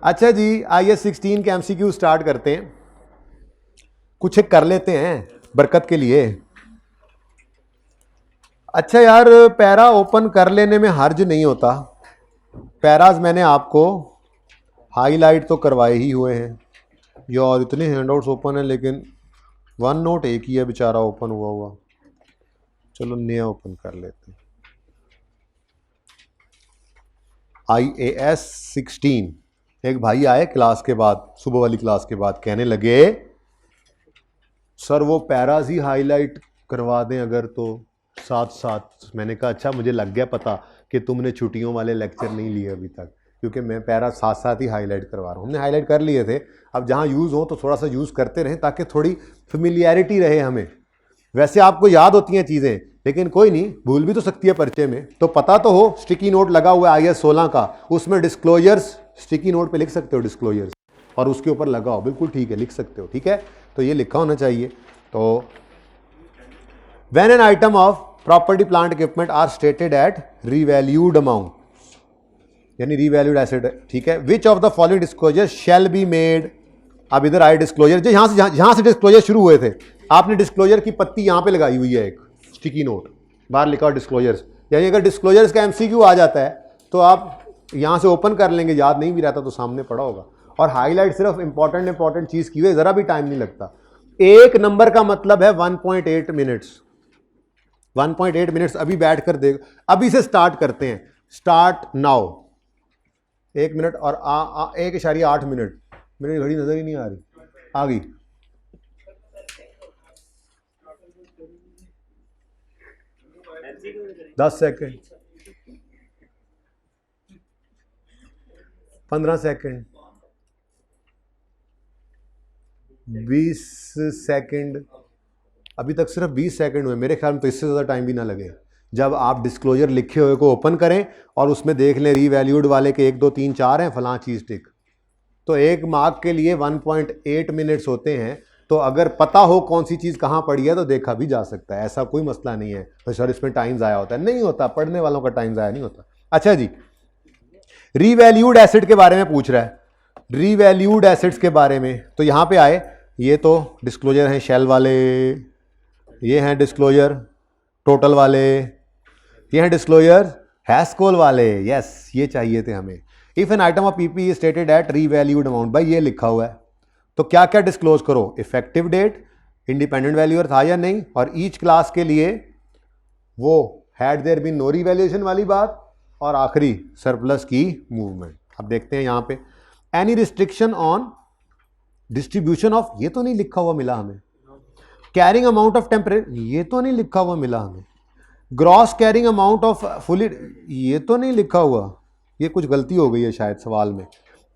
अच्छा जी, आइए 16 के एमसीक्यू स्टार्ट करते हैं। कुछ एक कर लेते हैं बरकत के लिए। अच्छा यार, पैरा ओपन कर लेने में हर्ज नहीं होता। पैराज मैंने आपको हाईलाइट तो करवाए ही हुए हैं यार। इतने हैंडआउट्स ओपन है लेकिन वन नोट एक ही है बेचारा ओपन हुआ। चलो नया ओपन कर लेते हैं। IAS 16। एक भाई आए क्लास के बाद, सुबह वाली क्लास के बाद, कहने लगे सर वो पैराज ही हाईलाइट करवा दें अगर तो साथ साथ। मैंने कहा अच्छा, मुझे लग गया पता कि तुमने छुट्टियों वाले लेक्चर नहीं लिए अभी तक, क्योंकि मैं पैरा साथ साथ ही हाईलाइट करवा रहा हूँ। हमने हाईलाइट कर लिए थे, अब जहाँ यूज़ हो तो थोड़ा सा यूज़ करते रहें ताकि थोड़ी फेमिलियरिटी रहे हमें। वैसे आपको याद होती हैं चीज़ें, लेकिन कोई नहीं, भूल भी तो सकती है परिचय में। तो पता तो हो स्टिकी नोट लगा हुआ है IAS 16 का, उसमें डिस्क्लोजर्स स्टिकी नोट पे लिख सकते हो डिस्क्लोजर्स, और उसके ऊपर लगाओ। बिल्कुल ठीक है, लिख सकते हो, ठीक है। तो ये लिखा होना चाहिए। तो when an item of property plant equipment are stated at revalued amount, यानी रीवैल्यूड एसेट, ठीक है। Which of the following disclosure shall be made. अब इधर आए डिस्क्लोजर, जो जहां से डिस्क्लोजर शुरू हुए थे, आपने डिस्क्लोजर की पत्ती यहां पे लगाई हुई है, एक स्टिकी नोट, बाहर लिखा डिस्क्लोजर्स। यानी अगर डिस्क्लोजर्स का MCQ आ जाता है तो आप यहां से ओपन कर लेंगे, याद नहीं भी रहता तो सामने पड़ा होगा। और हाईलाइट सिर्फ इंपॉर्टेंट चीज की हुई है, जरा भी टाइम नहीं लगता। एक नंबर का मतलब है 1.8 मिनट्स। 1.8 मिनट्स अभी बैठ कर देख। अभी से स्टार्ट करते हैं, स्टार्ट नाउ। 1 मिनट और 1.8 मिनट। मेरी घड़ी नजर ही नहीं आ रही, आ गई। दस सेकेंड, 15 सेकेंड, 20 सेकेंड। अभी तक सिर्फ 20 सेकेंड हुए, मेरे ख्याल में तो इससे ज़्यादा टाइम भी ना लगे। जब आप डिस्क्लोजर लिखे हुए को ओपन करें और उसमें देख लें रीवैल्यूड वाले के 1 2 3 4 हैं, फलां चीज़ टिक, तो एक मार्क के लिए 1.8 मिनट्स होते हैं। तो अगर पता हो कौन सी चीज़ कहाँ पड़ी है तो देखा भी जा सकता है, ऐसा कोई मसला नहीं है। तो सर इसमें टाइम ज़ाया होता है, नहीं होता, पढ़ने वालों का टाइम ज़ाया नहीं होता। अच्छा जी, रीवैल्यूड एसेट के बारे में पूछ रहा है, रीवैल्यूड एसेट्स के बारे में। तो यहाँ पे आए, ये तो डिस्क्लोजर हैं शेल वाले, ये हैं डिस्क्लोजर टोटल वाले, ये हैं डिस्क्लोजर हैस्कोल वाले। यस, ये चाहिए थे हमें। If an item of PP stated at revalued amount, भाई ये लिखा हुआ है तो क्या क्या डिस्क्लोज करो, इफेक्टिव डेट, इंडिपेंडेंट वैल्यूअर था या नहीं, और ईच क्लास के लिए वो had there been no revaluation वाली बात, और आखिरी सरप्लस की मूवमेंट। अब देखते हैं यहाँ पे, any restriction on distribution of, ये तो नहीं लिखा हुआ मिला हमें। कैरिंग अमाउंट ऑफ टेम्परेरी, ये तो नहीं लिखा हुआ मिला हमें। Gross carrying amount of fully, ये तो नहीं लिखा हुआ। ये कुछ गलती हो गई है शायद सवाल में।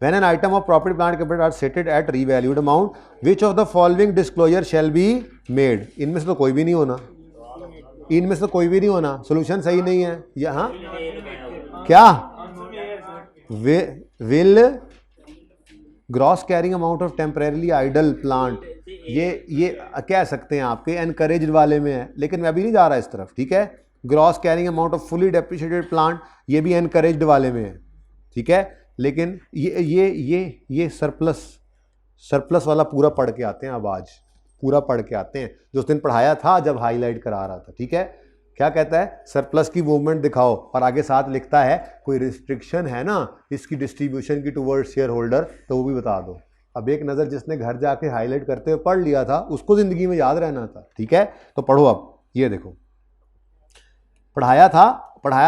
When an item of property plant capital are stated at revalued amount, which of the following disclosure shall be made? इनमें से तो कोई भी नहीं होना, इनमें से तो कोई भी नहीं होना। सोल्यूशन सही नहीं है यहाँ क्या, will gross carrying amount of temporarily idle plant, ये कह सकते हैं आपके एनकरेज्ड वाले में है, लेकिन मैं अभी नहीं जा रहा इस तरफ, ठीक है। Gross carrying amount of fully depreciated plant, ये भी एनकरेज्ड वाले में है, ठीक है। लेकिन ये सरप्लस वाला पूरा पढ़ के आते हैं। अब आज पूरा पढ़ के आते हैं, जो उस दिन पढ़ाया था जब हाईलाइट करा रहा था, ठीक है। क्या कहता है, सरप्लस की मूवमेंट दिखाओ, और आगे साथ लिखता है कोई रिस्ट्रिक्शन है ना इसकी डिस्ट्रीब्यूशन की टुवर्ड शेयर होल्डर, तो वो भी बता दो। अब एक नज़र जिसने घर जाके हाईलाइट करते हुए पढ़ लिया था उसको ज़िंदगी में याद रहना था, ठीक है। तो पढ़ो, अब ये देखो, पढ़ाया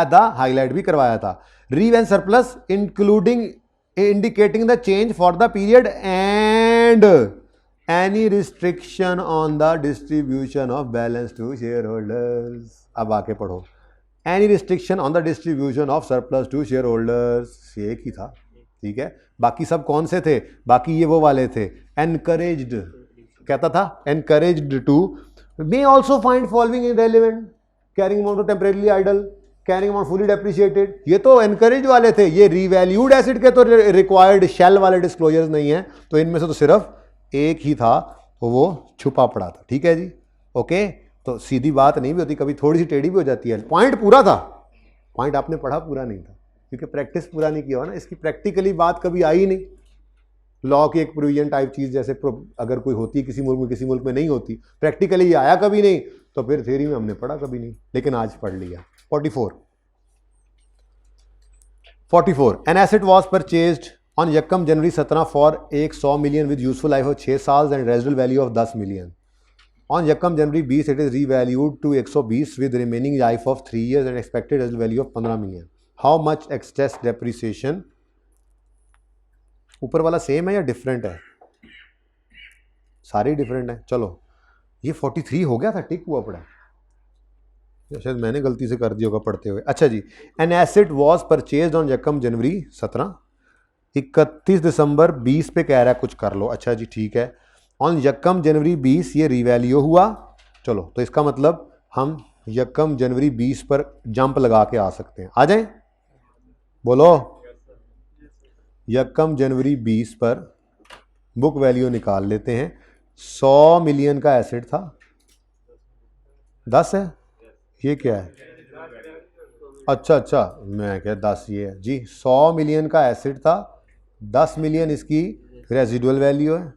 था, हाईलाइट भी करवाया था। Rev and surplus including indicating the change for the period and any restriction on the distribution of balance to shareholders. अब आके पढ़ो, any restriction on the distribution of surplus to shareholders, ये एक ही था, ठीक है। बाकी सब कौन से थे, बाकी ये वो वाले थे, एनकरेज्ड, कहता था encouraged to may also find following irrelevant, carrying amount of temporarily idle, carrying amount fully depreciated, ये तो एनकरेज वाले थे। ये रीवैल्यूड एसिड के तो रिक्वायर्ड शेल वाले डिस्क्लोजर्स नहीं है, तो इनमें से तो सिर्फ एक ही था, तो वो छुपा पड़ा था, ठीक है जी। ओके, तो सीधी बात नहीं भी होती, कभी थोड़ी सी टेढ़ी भी हो जाती है। पॉइंट पूरा था, पॉइंट आपने पढ़ा पूरा नहीं था, क्योंकि प्रैक्टिस पूरा नहीं किया हो ना, इसकी प्रैक्टिकली बात कभी आई नहीं, लॉ की एक प्रोविजन टाइप चीज़ जैसे अगर कोई होती है किसी मुल्क में नहीं होती, प्रैक्टिकली ये आया कभी नहीं, तो फिर थ्योरी में हमने पढ़ा कभी नहीं, लेकिन आज पढ़ लिया। 44 an asset was purchased on यकम जनवरी 17 फॉर एक 100 million with useful life of 6 साल and residual value of 10 million. On यकम जनवरी 20 it is revalued to 120 with remaining life of 3 years and expected residual value of 15 million. How much excess depreciation? ऊपर वाला same है या different है? सारे different है। चलो ये 43 हो गया था, टिक हुआ पड़ा, शायद मैंने गलती से कर दिया होगा पढ़ते हुए। अच्छा जी, an asset was purchased on यकम जनवरी 17, 31 दिसंबर 20 पे कह रहा है कुछ कर लो। अच्छा जी ठीक है, ऑन यकम जनवरी 20 ये रिवैल्यू हुआ। चलो तो इसका मतलब हम यकम जनवरी 20 पर जंप लगा के आ सकते हैं, आ जाएं? बोलो। यकम जनवरी 20 पर बुक वैल्यू निकाल लेते हैं। 100 मिलियन का एसेट था, 10 है, ये क्या है? अच्छा मैं क्या 10 ये है जी। 100 मिलियन का एसेट था, 10 मिलियन इसकी रेजिडुअल वैल्यू है,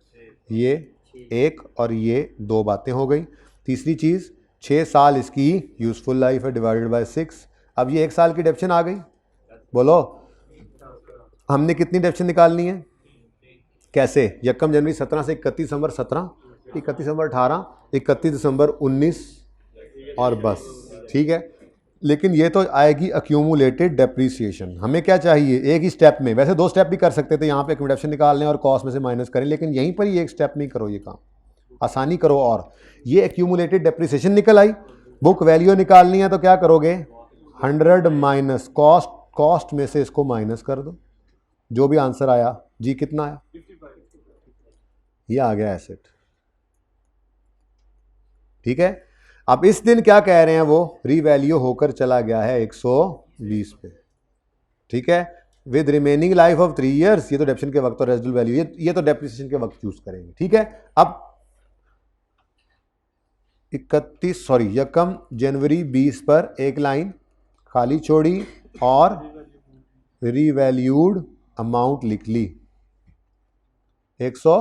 ये एक और ये 2 बातें हो गई। तीसरी चीज़ 6 साल इसकी यूजफुल लाइफ है डिवाइडेड बाय 6। अब ये 1 साल की डेप्शन आ गई। बोलो हमने कितनी डेप्शन निकालनी है? कैसे? यकम जनवरी 17 से 31 दिसंबर 17, 31 दिसंबर 18, 31 दिसंबर 19 और बस, ठीक है। लेकिन ये तो आएगी अक्यूमुलेटेड डेप्रीसिएशन। हमें क्या चाहिए? एक ही स्टेप में, वैसे 2 स्टेप भी कर सकते थे, यहाँ पे एक्यूमुलेशन निकाल लें और कॉस्ट में से माइनस करें, लेकिन यहीं पर ही एक स्टेप में करो ये काम, आसानी करो। और ये एक्यूमुलेटेड डेप्रीसिएशन निकल आई, बुक वैल्यू निकालनी है तो क्या करोगे? 100 माइनस कॉस्ट में से इसको माइनस कर दो, जो भी आंसर आया जी। कितना आया? ये आ गया एसेट, ठीक है। अब इस दिन क्या कह रहे हैं वो? रीवैल्यू होकर चला गया है 120 पे, ठीक है, with remaining life of 3 years। ये तो डेप्शन के वक्त और रेजिडुअल वैल्यू ये तो डेप्रिसिएशन के वक्त चूज करेंगे, ठीक है। अब यकम जनवरी 20 पर एक लाइन खाली छोड़ी और रीवैल्यूड अमाउंट लिख ली 100,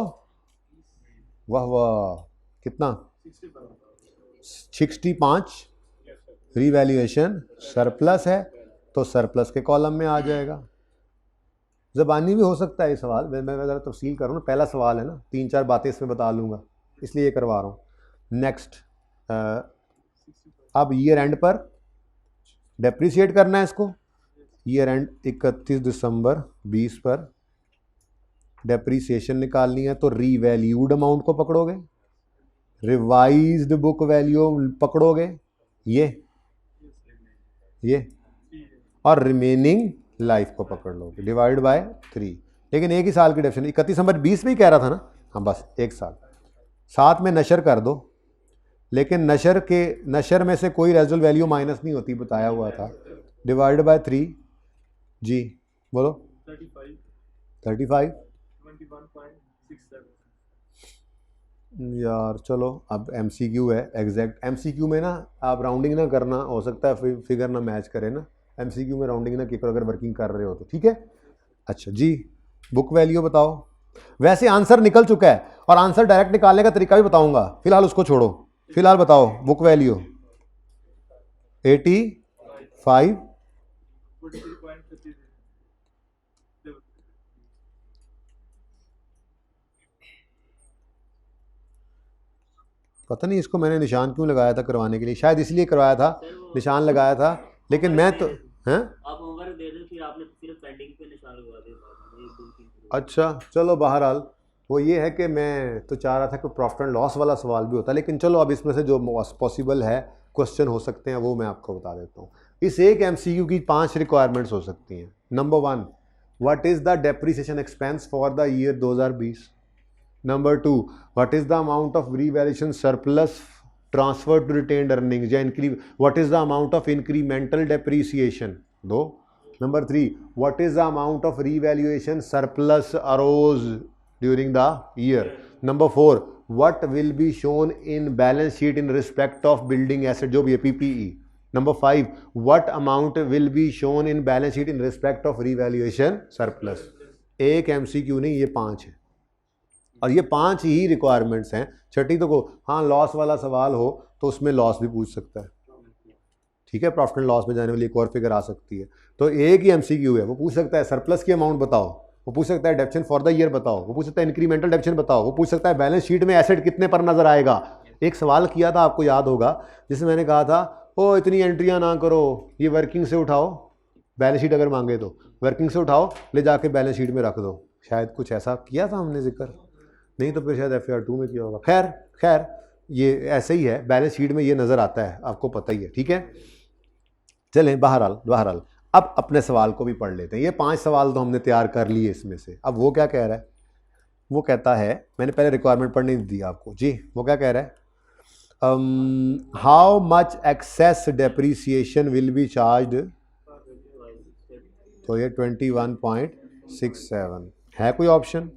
वाह कितना? 65। रीवैल्यूएशन सरप्लस है तो सरप्लस के कॉलम में आ जाएगा। ज़बानी भी हो सकता है ये सवाल, मैं ज़रा तफसील करूँ ना, पहला सवाल है ना, 3-4 बातें इसमें बता लूँगा, इसलिए ये करवा रहा हूँ। नेक्स्ट, अब ईयर एंड पर डेप्रिसिएट करना है इसको। ईयर एंड 31 दिसंबर 20 पर डेप्रिसिएशन निकालनी है तो रीवैल्यूड अमाउंट को पकड़ोगे, रिवाइज्ड बुक वैल्यू पकड़ोगे, ये और रिमेनिंग लाइफ को पकड़ लोगे डिवाइड बाय 3। लेकिन एक ही साल की डेप्शन, 31 दिसंबर 20 में ही कह रहा था ना, हाँ बस 1 साल। साथ में नशर कर दो, लेकिन नशर में से कोई रेजिडुअल वैल्यू माइनस नहीं होती, बताया हुआ था, डिवाइड बाय 3 जी। बोलो 35 यार। चलो अब MCQ है, एग्जैक्ट MCQ में ना आप राउंडिंग ना करना, हो सकता है फिगर ना मैच करे ना, MCQ में राउंडिंग ना करो अगर वर्किंग कर रहे हो तो, ठीक है। अच्छा जी, बुक वैल्यू बताओ। वैसे आंसर निकल चुका है और आंसर डायरेक्ट निकालने का तरीका भी बताऊंगा, फिलहाल उसको छोड़ो। फिलहाल बताओ बुक वैल्यू 85। पता नहीं इसको मैंने निशान क्यों लगाया था करवाने के लिए, शायद इसलिए करवाया था, निशान लगाया था, लेकिन मैं तो हैं। आप होमवर्क दे दो, फिर आपने सिर्फ पेंडिंग पे निशान लगा दिया। अच्छा चलो, बहरहाल वो ये है कि मैं तो चाह रहा था कि प्रॉफिट एंड लॉस वाला सवाल भी होता, लेकिन चलो अब इसमें से जो पॉसिबल है क्वेश्चन हो सकते हैं वो मैं आपको बता देता हूँ। इस एक MCQ की 5 रिक्वायरमेंट्स हो सकती हैं। Number 1, what is the depreciation expense for the year 2020। Number 2, what is the amount of revaluation surplus transferred to retained earnings या what is the amount of incremental depreciation? 2. Number 3, what is the amount of revaluation surplus arose during the year? Number 4, what will be shown in balance sheet in respect of building asset जो भी है PPE? Number 5, what amount will be shown in balance sheet in respect of revaluation surplus? एक MCQ नहीं, ये 5 है। और ये 5 ही requirements हैं। छठी तो को हाँ लॉस वाला सवाल हो तो उसमें लॉस भी पूछ सकता है, ठीक है, प्रॉफिट एंड लॉस में जाने वाली एक और फिगर आ सकती है। तो एक ही एमसीक्यू है, वो पूछ सकता है सरप्लस की अमाउंट बताओ, वो पूछ सकता है डेप्शन फॉर द ईयर बताओ, वो पूछ सकता है इंक्रीमेंटल डेप्शन बताओ, वो पूछ सकता है बैलेंस शीट में एसेट कितने पर नजर आएगा। एक सवाल किया था आपको याद होगा जिसमें मैंने कहा था ओ इतनी एंट्रियां ना करो, ये वर्किंग से उठाओ, बैलेंस शीट अगर मांगे तो वर्किंग से उठाओ ले जाके बैलेंस शीट में रख दो, शायद कुछ ऐसा किया था हमने जिक्र, नहीं तो फिर शायद FAR 2 में किया होगा। खैर खैर ये ऐसे ही है, बैलेंस शीट में ये नज़र आता है, आपको पता ही है, ठीक है। चलें बहरहाल अब अपने सवाल को भी पढ़ लेते हैं। ये 5 सवाल तो हमने तैयार कर लिए इसमें से। अब वो क्या कह रहा है, वो कहता है, मैंने पहले रिक्वायरमेंट पढ़ने दी आपको जी, वो क्या कह रहा है, how much excess depreciation will be charge, तो ये 21.67 है। कोई ऑप्शन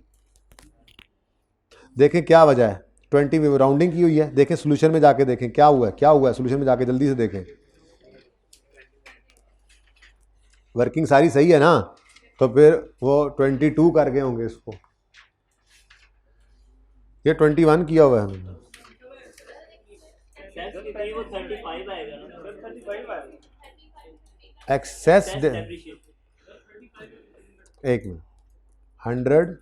देखें क्या वजह है, 20 में राउंडिंग की हुई है, देखें सोल्यूशन में जाके देखें क्या हुआ है सोल्यूशन में जाके जल्दी से देखें। वर्किंग सारी सही है ना, तो फिर वो 22 कर गए होंगे इसको, ये 21 किया हुआ है हमने। एक्सेस एक minute, 100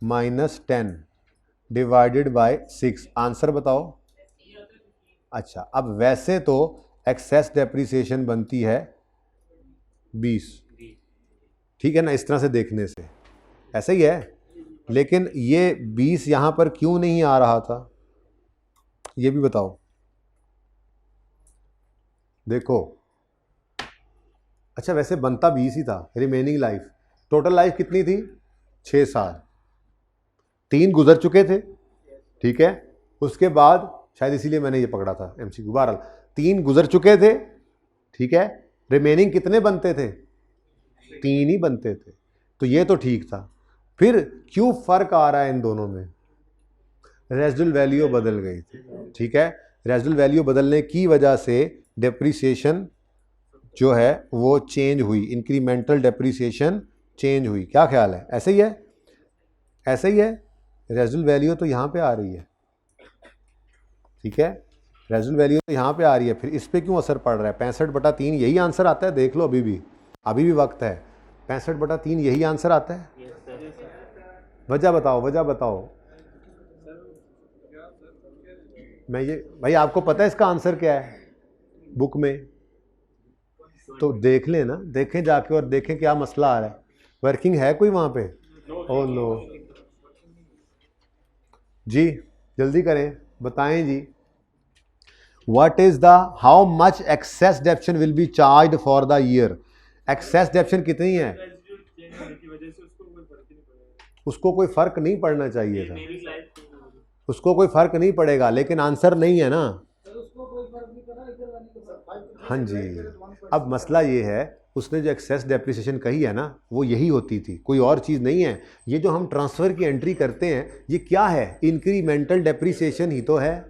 minus 10 divided by 6, answer बताओ। अच्छा अब वैसे तो एक्सेस डेप्रीसिएशन बनती है 20, ठीक है ना, इस तरह से देखने से ऐसा ही है, लेकिन ये 20 यहां पर क्यों नहीं आ रहा था ये भी बताओ। देखो अच्छा वैसे बनता 20 ही था, रिमेनिंग लाइफ, टोटल लाइफ कितनी थी 6 साल, 3 गुजर चुके थे, ठीक है, उसके बाद शायद इसीलिए मैंने ये पकड़ा था MCQ, बहरहाल 3 गुजर चुके थे, ठीक है, रिमेनिंग कितने बनते थे, 3 ही बनते थे, तो ये तो ठीक था। फिर क्यों फर्क आ रहा है इन दोनों में, रेजिडुअल वैल्यू बदल गई थी, ठीक है, रेजिडुअल वैल्यू बदलने की वजह से डेप्रीसिएशन जो है वो चेंज हुई, इंक्रीमेंटल डेप्रीसिएशन चेंज हुई, क्या ख्याल है, ऐसे ही है, ऐसे ही है, रेजिडुअल वैल्यू तो यहाँ पे आ रही है, ठीक है, रेजिडुअल वैल्यू तो यहाँ पे आ रही है, फिर इस पे क्यों असर पड़ रहा है, 65/3 यही आंसर आता है, देख लो अभी भी वक्त है, 65/3 यही आंसर आता है। वजह बताओ मैं ये भाई आपको पता है इसका आंसर क्या है बुक में, तो देख लें ना, देखें जाके और देखें क्या मसला आ रहा है, वर्किंग है कोई वहां पे, ओ नो जी जल्दी करें बताएं जी, what is the how much excess depreciation will be charge for the year, excess depreciation कितनी है, उसको कोई फर्क नहीं पड़ना चाहिए था, उसको कोई फर्क नहीं पड़ेगा, लेकिन आंसर नहीं है ना, हाँ जी। अब मसला ये है उसने जो एक्सेस डेप्रिसिएशन कही है ना वो यही होती थी, कोई और चीज़ नहीं है। ये जो हम ट्रांसफ़र की एंट्री करते हैं ये क्या है, इंक्रीमेंटल डेप्रिसिएशन ही तो है,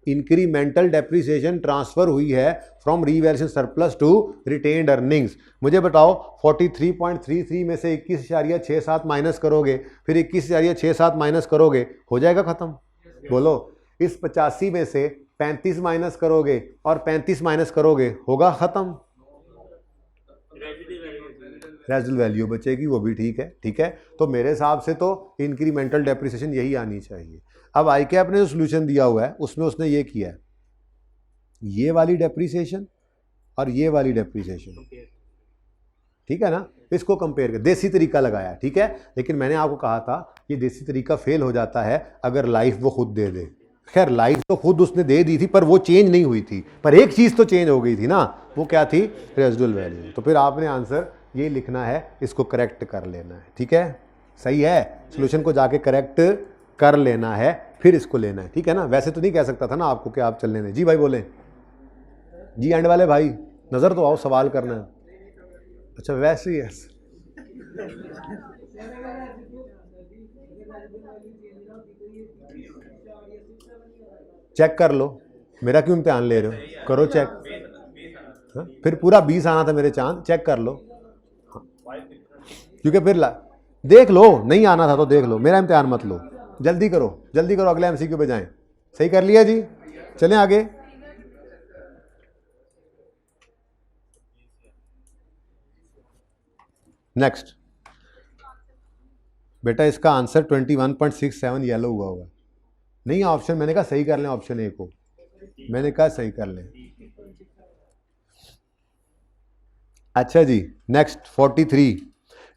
इंक्रीमेंटल डेप्रिसिएशन ट्रांसफ़र हुई है from revaluation surplus to retained earnings. मुझे बताओ 43.33 में से 21.67 माइनस करोगे, फिर 21.67 माइनस करोगे, हो जाएगा ख़त्म, बोलो। इस 85 में से 35 माइनस करोगे और 35 माइनस करोगे, होगा ख़त्म, रेजिडुअल वैल्यू बचेगी, वो भी ठीक है, ठीक है। तो मेरे हिसाब से तो इंक्रीमेंटल डेप्रिसिएशन यही आनी चाहिए। अब ICAP ने जो सोल्यूशन दिया हुआ है उसमें उसने ये किया है, ये वाली डेप्रिसिएशन और ये वाली डेप्रिसिएशन, ठीक है ना, इसको कंपेयर कर देसी तरीका लगाया, ठीक है। लेकिन मैंने आपको कहा था ये देसी तरीका फेल हो जाता है अगर लाइफ वो खुद दे दे। खैर लाइफ तो खुद उसने दे दी थी पर वो चेंज नहीं हुई थी, पर एक चीज़ तो चेंज हो गई थी ना, वो क्या थी, रेजिडुअल वैल्यू। तो फिर आपने आंसर ये लिखना है, इसको करेक्ट कर लेना है, ठीक है, सही है, सोल्यूशन को जाके करेक्ट कर लेना है, फिर इसको लेना है, ठीक है ना। वैसे तो नहीं कह सकता था ना आपको कि आप चलने दें। जी भाई बोले जी, एंड वाले भाई नज़र तो आओ, सवाल करना है। अच्छा वैसे ही है, चेक कर लो, मेरा क्यों इम्तिहान ले रहे हो, करो चेक। हाँ? फिर पूरा 20 आना था मेरे चांद, चेक कर लो। हाँ। क्योंकि फिर देख लो, नहीं आना था तो देख लो, मेरा इम्तिहान मत लो, जल्दी करो जल्दी करो, अगले एमसीक्यू पे जाएं। सही कर लिया जी, चलें आगे। नेक्स्ट बेटा इसका आंसर 21.67 येलो हुआ होगा। नहीं ऑप्शन, मैंने कहा सही कर लें ऑप्शन ए को, मैंने कहा सही कर लें। अच्छा जी next 43,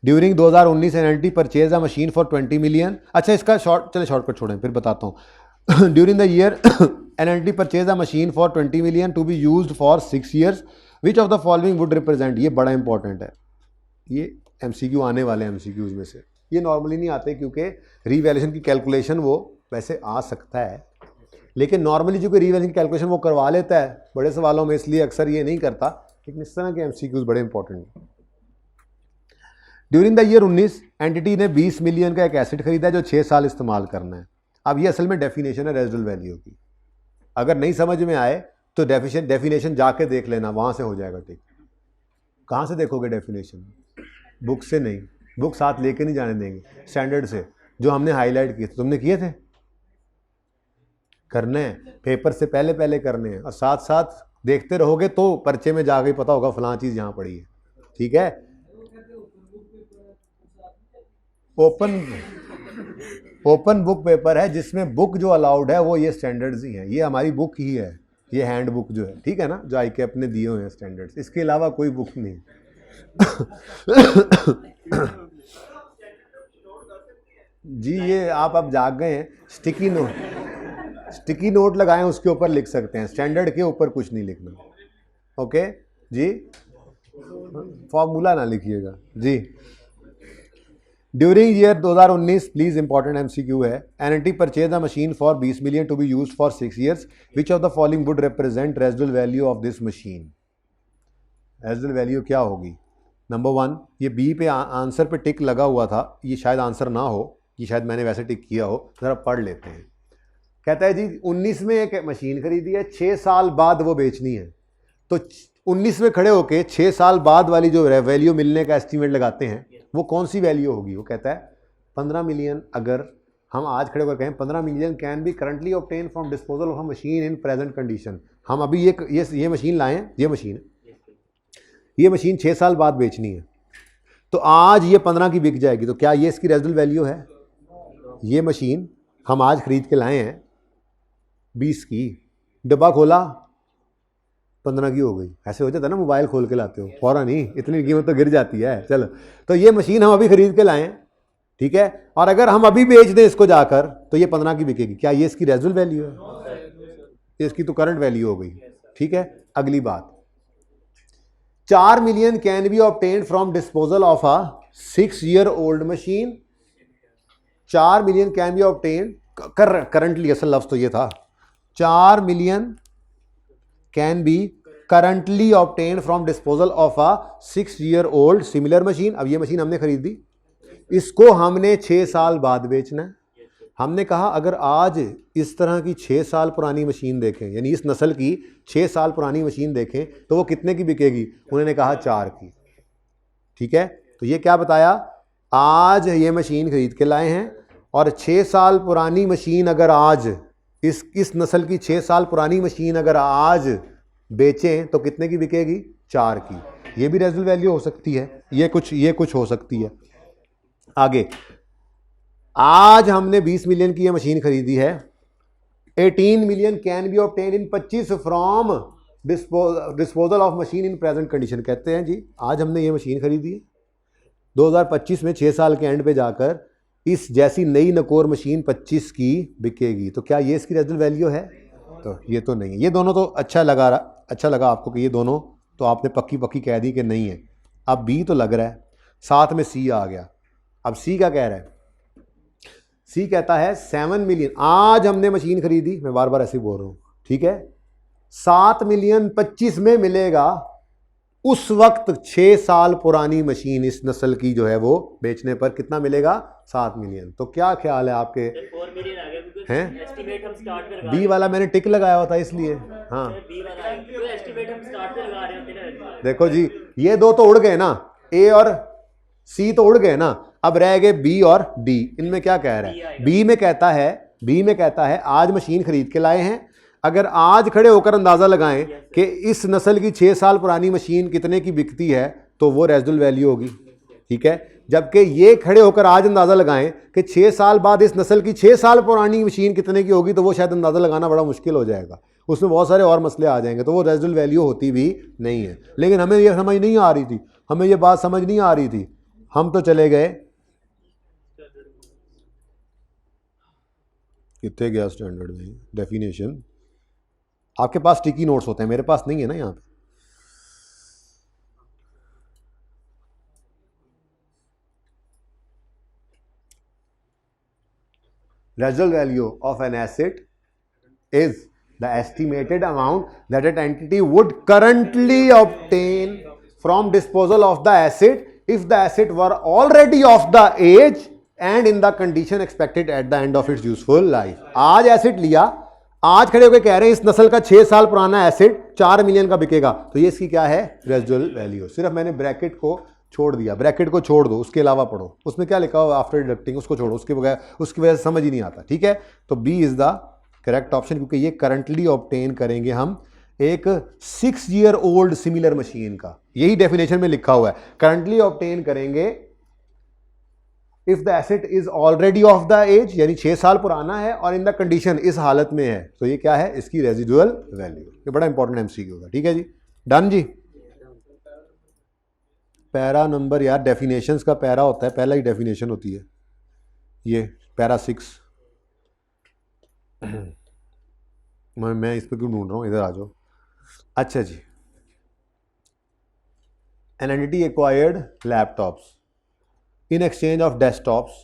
during 2019 NLT purchase a machine for 20 million. अच्छा इसका चले शॉर्टकट छोड़ें फिर बताता हूँ। During the year NLT purchase a machine for 20 million to be used for 6 years, which of the following would represent. ये बड़ा इंपॉर्टेंट है, ये एमसीक्यू आने वाले एमसीक्यूज में से, ये नॉर्मली नहीं आते क्योंकि रीवैल्यूएशन की कैलकुलेशन वो वैसे आ सकता है, लेकिन नॉर्मली जो कोई रीवैल्यूएशन की कैलकुलेशन वो करवा लेता है बड़े सवालों में, इसलिए अक्सर ये नहीं करता, लेकिन इस तरह के एमसीक्यूज बड़े इंपॉर्टेंट हैं। ड्यूरिंग द ईयर 19 एंटिटी ने 20 मिलियन का एक एसेट खरीदा है जो 6 साल इस्तेमाल करना है। अब ये असल में डेफिनेशन है रेजिडुअल वैल्यू की, अगर नहीं समझ में आए तो डेफिनेशन जाके देख लेना, वहाँ से हो जाएगा ठीक। कहाँ से देखोगे डेफिनेशन? बुक से नहीं, बुक साथ लेके नहीं जाने देंगे, स्टैंडर्ड से जो हमने हाईलाइट किए थे। तुमने किए थे? करने हैं, पेपर से पहले पहले करने हैं, और साथ साथ देखते रहोगे तो पर्चे में जाके पता होगा फलां चीज़ यहाँ पड़ी है। ठीक है, ओपन बुक पेपर है जिसमें बुक जो अलाउड है वो ये स्टैंडर्ड्स ही हैं, ये हमारी बुक ही है, ये हैंड बुक जो है, ठीक है ना, जो ICAP ने दिए हुए हैं स्टैंडर्ड्स, इसके अलावा कोई बुक नहीं। जी ये आप अब जाग गए हैं, स्टिकी नोट लगाएं, उसके ऊपर लिख सकते हैं, स्टैंडर्ड के ऊपर कुछ नहीं लिखना। ओके जी, फॉर्मूला ना लिखिएगा जी। During year 2019, please important MCQ है, NLT purchase a machine for 20 million to be used for 6 years, which of the following would represent residual value of this machine. Residual value क्या होगी? Number 1, ये B पे answer पे टिक लगा हुआ था, ये शायद आंसर ना हो, ये शायद मैंने वैसे टिक किया हो, ज़रा पढ़ लेते हैं। कहता है जी 19 में एक मशीन खरीदी है, 6 साल बाद वो बेचनी है, तो 19 में खड़े होके 6 साल बाद वाली जो वैल्यू मिलने का एस्टीमेट लगाते हैं वो कौन सी वैल्यू होगी? वो कहता है 15 मिलियन। अगर हम आज खड़े होकर कहें 15 million can be currently obtain from disposal of a machine in present condition, हम अभी ये मशीन लाएं, ये मशीन 6 साल बाद बेचनी है, तो आज ये 15 की बिक जाएगी, तो क्या ये इसकी रेजिडुअल वैल्यू है? ये मशीन हम आज खरीद के लाए हैं 20 की, डब्बा खोला 15 की हो गई, ऐसे हो जाता है ना, मोबाइल खोल के लाते हो फौरन ही, इतनी कीमत तो गिर जाती है। चलो, तो ये मशीन हम अभी खरीद के लाए, ठीक है, और अगर हम अभी बेच दें इसको जाकर तो ये 15 की बिकेगी, क्या ये इसकी रेजिडुअल वैल्यू है? इसकी तो करंट वैल्यू हो गई। ठीक है, अगली बात, 4 million can be obtained from disposal of a 6 year old machine. 4 million can be obtained currently, असल लफ्ज तो ये था, 4 million can be currently obtained from disposal of a 6 year old similar machine. अब ये मशीन हमने खरीदी, इसको हमने 6 साल बाद बेचना है। हमने कहा अगर आज इस तरह की 6 साल पुरानी मशीन देखें, यानी इस नस्ल की 6 साल पुरानी मशीन देखें तो वो कितने की बिकेगी? उन्होंने कहा 4 की। ठीक है, तो ये क्या बताया, आज ये मशीन खरीद के लाए हैं और 6 साल पुरानी मशीन अगर आज इस नस्ल की 6 साल पुरानी मशीन अगर आज बेचें तो कितने की बिकेगी? 4 की। ये भी रेजिडुअल वैल्यू हो सकती है, ये कुछ हो सकती है। आगे, आज हमने 20 मिलियन की ये मशीन खरीदी है, 18 million can be obtain in 25 from disposal of machine in present condition. कहते हैं जी आज हमने ये मशीन खरीदी है, 2025 में 6 साल के एंड पे जाकर इस जैसी नई नकोर मशीन 25 की बिकेगी, तो क्या ये इसकी रेजिडुअल वैल्यू है? तो ये तो नहीं है। ये दोनों तो अच्छा लगा आपको कि ये दोनों तो आपने पक्की कह दी कि नहीं है। अब बी तो लग रहा है, साथ में सी आ गया। अब सी क्या कह रहा है? सी कहता है 7 मिलियन, आज हमने मशीन खरीदी, मैं बार बार ऐसे ही बोल रहा हूँ, ठीक है, 7 मिलियन 25 में मिलेगा, उस वक्त 6 साल पुरानी मशीन इस नस्ल की जो है वो बेचने पर कितना मिलेगा? 7 मिलियन। तो क्या ख्याल है आपके? हैं? बी वाला मैंने टिक लगाया हुआ था इसलिए, हाँ देखो जी ये दो तो उड़ गए ना, ए और सी तो उड़ गए ना, अब रह गए बी और डी। इनमें क्या कह रहा है? बी में कहता है आज मशीन खरीद के लाए हैं, अगर आज खड़े होकर अंदाजा लगाएं कि इस नस्ल की 6 साल पुरानी मशीन कितने की बिकती है तो वो रेजिडुअल वैल्यू होगी, ठीक है। जबकि ये खड़े होकर आज अंदाजा लगाएं कि 6 साल बाद इस नस्ल की 6 साल पुरानी मशीन कितने की होगी तो वो शायद अंदाजा लगाना बड़ा मुश्किल हो जाएगा, उसमें बहुत सारे और मसले आ जाएंगे, तो वो रेजिडुअल वैल्यू होती भी नहीं है। लेकिन हमें ये समझ नहीं आ रही थी, हमें ये बात समझ नहीं आ रही थी, हम तो चले गए, कितने गया स्टैंडर्ड में डेफिनेशन। आपके पास स्टिकी नोट्स होते हैं, मेरे पास नहीं है ना यहाँ पे। Residual value of an asset is the estimated amount that an entity would currently obtain from disposal of the asset if the asset were already of the age and in the condition expected at the end of its useful life। आज asset लिया, आज खड़े होकर कह रहे हैं इस नस्ल का 6 साल पुराना एसेट 4 मिलियन का बिकेगा, तो ये इसकी क्या है? Residual value. सिर्फ मैंने ब्रैकेट को छोड़ दिया, ब्रैकेट को छोड़ दो, उसके अलावा पढ़ो उसमें क्या लिखा हुआ आफ्टर डिडक्टिंग, उसको छोड़ो, उसके बगैर उसकी वजह से समझ ही नहीं आता, ठीक है। तो B is the correct option, क्योंकि ये करंटली ऑब्टेन करेंगे हम एक 6 ईयर ओल्ड सिमिलर मशीन का, यही डेफिनेशन में लिखा हुआ है, करंटली ऑब्टेन करेंगे if the asset is already of the age, यानी 6 साल पुराना है और इन द कंडीशन इस हालत में है, तो ये क्या है? इसकी रेजिडुअल वैल्यू। ये बड़ा इंपॉर्टेंट एमसीक्यू होगा, ठीक है जी, डन जी। पैरा नंबर यार डेफिनेशंस का पैरा होता है, पहला ही डेफिनेशन होती है ये पैरा 6। मैं इस पर क्यों ढूंढ रहा हूँ, इधर आ जाओ। अच्छा जी, an entity acquired laptops in exchange of desktops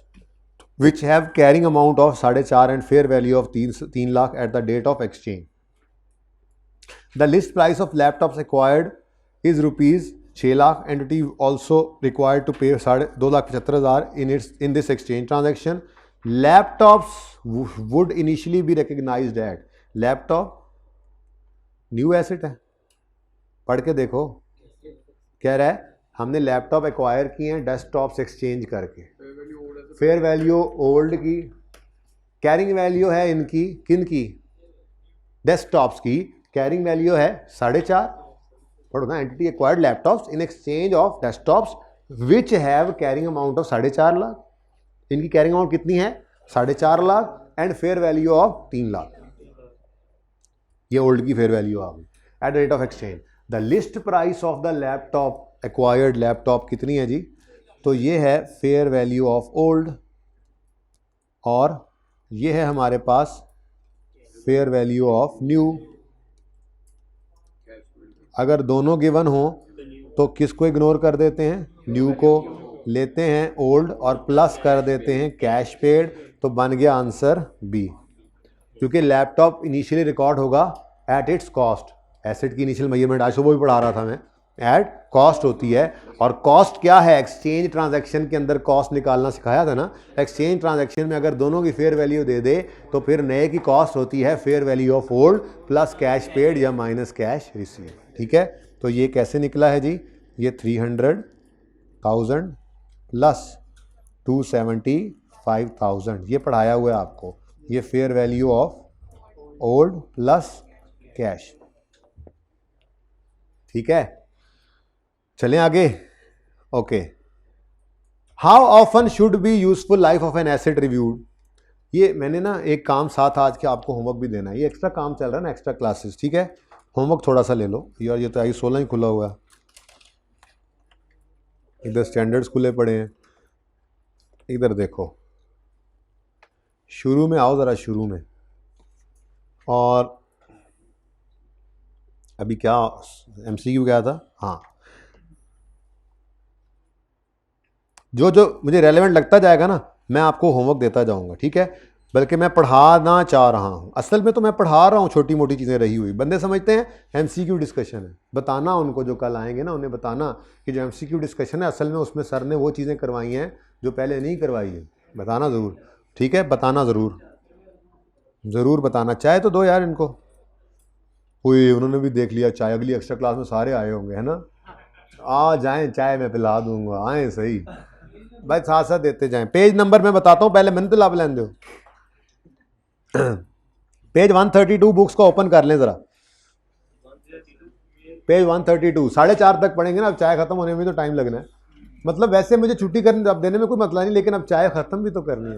which have carrying amount of 4.5 and fair value of 3 lakh at the date of exchange. The list price of laptops acquired is rupees 6 lakh. Entity also required to pay 2,75,000 in this exchange transaction. Laptops would initially be recognized at, laptop new asset है, पढ़ के देखो, कह रहा है हमने laptop acquire किए हैं डेस्कटॉप्स एक्सचेंज करके, फेयर वैल्यू ओल्ड की, कैरिंग वैल्यू है इनकी, किन की? डेस्कटॉप्स की, कैरिंग वैल्यू है 4.5, पढ़ो ना, entity acquired laptops in exchange of desktops which have carrying amount of 4.5 lakh, इनकी कैरिंग अमाउंट कितनी है? 4.5 lakh and fair value of 3 lakh, ये ओल्ड की फेयर वैल्यू आ गई at the rate of exchange. The list price of the laptop acquired laptop कितनी है जी? तो ये है फेयर वैल्यू ऑफ ओल्ड और ये है हमारे पास फेयर वैल्यू ऑफ न्यू। अगर दोनों गिवन हो तो किसको इग्नोर कर देते हैं? न्यू को, लेते हैं ओल्ड और प्लस कर देते हैं कैश पेड, तो बन गया आंसर बी, क्योंकि लैपटॉप इनिशियली रिकॉर्ड होगा एट इट्स कॉस्ट, एसेट की इनिशियल मेजरमेंट आज सुबह भी पढ़ा रहा था मैं, एट कॉस्ट होती है, और कॉस्ट क्या है? एक्सचेंज ट्रांजैक्शन के अंदर कॉस्ट निकालना सिखाया था ना, एक्सचेंज ट्रांजैक्शन में अगर दोनों की फेयर वैल्यू दे दे तो फिर नए की कॉस्ट होती है fair value of old plus cash paid या माइनस कैश रिसीव, ठीक है। तो ये कैसे निकला है जी? ये 300,000 प्लस 275,000 ये पढ़ाया हुआ है आपको, ये fair value of old plus cash, ठीक है। चलें आगे, okay. How often should be useful life of an asset reviewed, ये मैंने ना एक काम साथ आज के आपको होमवर्क भी देना है, ये एक्स्ट्रा काम चल रहा है ना, एक्स्ट्रा क्लासेस, ठीक है। होमवर्क थोड़ा सा ले लो यार, ये तो आई 16 ही खुला हुआ है, इधर स्टैंडर्ड्स खुले पड़े हैं, इधर देखो, शुरू में आओ ज़रा, शुरू में, और अभी क्या एमसीक्यू क्या था? हाँ, जो जो मुझे रेलेवेंट लगता जाएगा ना मैं आपको होमवर्क देता जाऊंगा, ठीक है। बल्कि मैं पढ़ाना चाह रहा हूँ, असल में तो मैं पढ़ा रहा हूँ, छोटी मोटी चीज़ें रही हुई, बंदे समझते हैं एमसीक्यू डिस्कशन है, बताना उनको जो कल आएंगे ना, उन्हें बताना कि जो एमसीक्यू डिस्कशन है असल में उसमें सर ने वो चीज़ें करवाई हैं जो पहले नहीं करवाई है, बताना ज़रूर, ठीक है, बताना ज़रूर बताना। चाय तो दो यार इनको, कोई उन्होंने भी देख लिया चाय, अगली एक्स्ट्रा क्लास में सारे आए होंगे, है ना, आ जाएं, चाय मैं पिला दूंगा, आए सही, भाई साथ साथ देते जाएं। पेज नंबर मैं बताता हूं, पहले मैंने तो लाभ लेने दो। पेज 132 बुक्स को ओपन कर लें जरा। पेज 132 4:30 तक पढ़ेंगे ना, अब चाय खत्म होने में तो टाइम लगना है। मतलब वैसे मुझे छुट्टी करने अब देने में कोई मतलब नहीं, लेकिन अब चाय खत्म भी तो करनी है।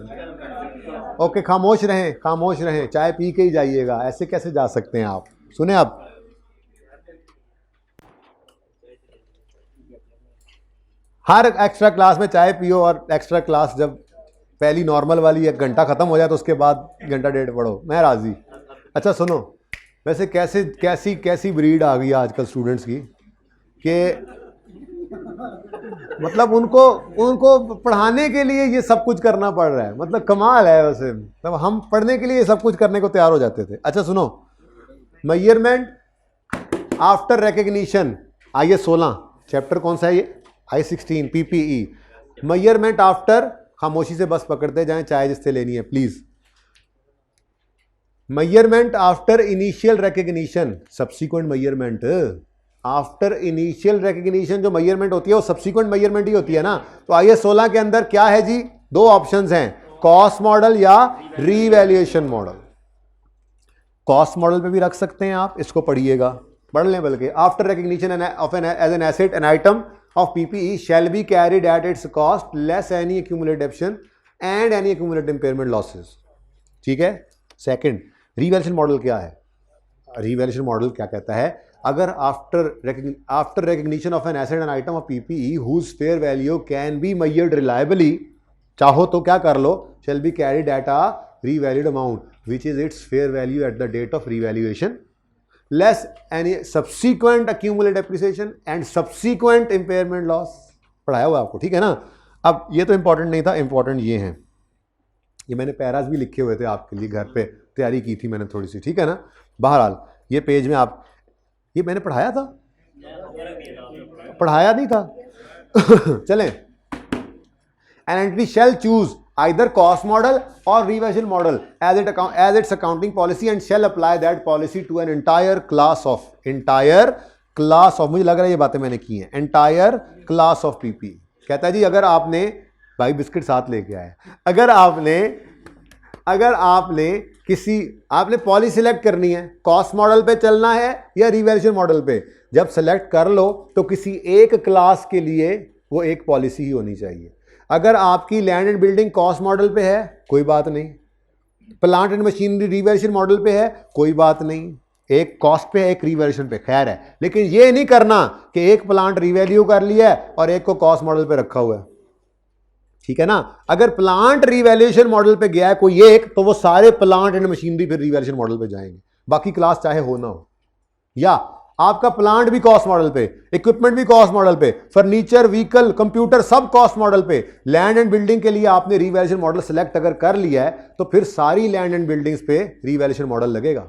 ओके, खामोश रहें, खामोश रहें, चाय पी के ही जाइएगा, ऐसे कैसे जा सकते हैं आप। सुने आप, हर एक्स्ट्रा क्लास में चाय पियो और एक्स्ट्रा क्लास जब पहली नॉर्मल वाली 1 घंटा खत्म हो जाए तो उसके बाद 1 घंटा 1.5 पढ़ो, मैं राजी। अच्छा सुनो, वैसे कैसे कैसी कैसी ब्रीड आ गई है आजकल स्टूडेंट्स की कि मतलब उनको पढ़ाने के लिए ये सब कुछ करना पड़ रहा है। मतलब कमाल है वैसे, तब हम पढ़ने के लिए ये सब कुछ करने को तैयार हो जाते थे। अच्छा सुनो, मेजरमेंट आफ्टर रिकग्निशन, आइए 16 चैप्टर कौन सा है ये, I16 PPE। मेजरमेंट आफ्टर, खामोशी से बस पकड़ते जाएं, चाय जिससे लेनी है please. Measurement after initial recognition, subsequent measurement after initial recognition जो मेजरमेंट होती है वो सब्सिक्वेंट मेजरमेंट ही होती है ना। तो आइए 16 के अंदर क्या है जी, 2 ऑप्शंस हैं, कॉस्ट मॉडल या रीवैल्यूएशन मॉडल। कॉस्ट मॉडल पे भी रख सकते हैं आप, इसको पढ़िएगा, पढ़ लें बल्कि। After recognition of an age an asset an item of PPE shall be carried at its cost less any accumulated depreciation and any accumulated impairment losses। ठीक है। सेकंड, रीवैल्यूएशन मॉडल क्या है? रीवैल्यूएशन मॉडल क्या कहता है, अगर after recognition of an asset and item of PPE whose fair value can be measured reliably, चाहो तो क्या कर लो, shall be carried at a revalued amount which is its fair value at the date of revaluation less any subsequent accumulated depreciation and subsequent impairment loss। पढ़ाया हुआ आपको, ठीक है ना। अब ये तो इंपॉर्टेंट नहीं था, इंपॉर्टेंट ये हैं, ये मैंने पैराज भी लिखे हुए थे आपके लिए, घर पे तैयारी की थी मैंने थोड़ी सी, ठीक है ना। बहरहाल ये पेज में आप, ये मैंने पढ़ाया था, पढ़ाया नहीं था। चलें, an entity shall choose either cost model or revaluation model as its accounting policy and shall apply that policy to an entire class of मुझे लग रहा है ये बातें मैंने की हैं, entire class of PP। कहता है जी अगर आपने, भाई बिस्किट साथ लेके आए, अगर आपने पॉलिसी सिलेक्ट करनी है, कॉस्ट मॉडल पे चलना है या रिवैल्यूएशन मॉडल पे, जब सेलेक्ट कर लो तो किसी एक क्लास के लिए वो एक पॉलिसी ही होनी चाहिए। अगर आपकी land and building cost model पे है कोई बात नहीं, plant and machinery revaluation model पे है कोई बात नहीं, एक कॉस्ट पे है एक रिवैल्यूएशन पे, खैर है। लेकिन ये नहीं करना कि एक प्लांट रिवैल्यू कर लिया है और एक को कॉस्ट मॉडल पे रखा हुआ है, ठीक है ना। अगर प्लांट रिवैल्यूएशन मॉडल पे गया है कोई एक, तो वो सारे प्लांट एंड मशीनरी फिर रिवैल्यूएशन मॉडल पे जाएंगे, बाकी क्लास चाहे हो ना हो। या आपका प्लांट भी कॉस्ट मॉडल पे, इक्विपमेंट भी कॉस्ट मॉडल पे, फर्नीचर, व्हीकल, कंप्यूटर सब कॉस्ट मॉडल पे। लैंड एंड बिल्डिंग के लिए आपने रिवैल्यूएशन मॉडल सेलेक्ट अगर कर लिया है तो फिर सारी लैंड एंड बिल्डिंग्स पे रिवैल्यूएशन मॉडल लगेगा।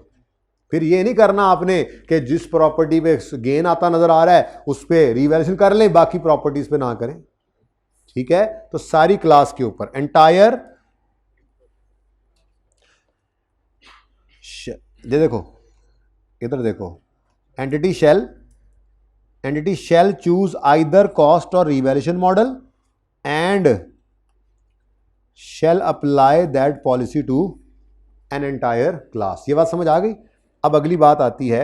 फिर ये नहीं करना आपने कि जिस प्रॉपर्टी पे गेन आता नजर आ रहा है उस पर रिवैल्यूएशन कर लें, बाकी प्रॉपर्टीज पे ना करें, ठीक है। तो सारी क्लास के ऊपर एंटायर, ये देखो इधर देखो, entity shall choose either cost or revaluation model and shall apply that policy to an entire class। ये बात समझ आ गई। अब अगली बात आती है,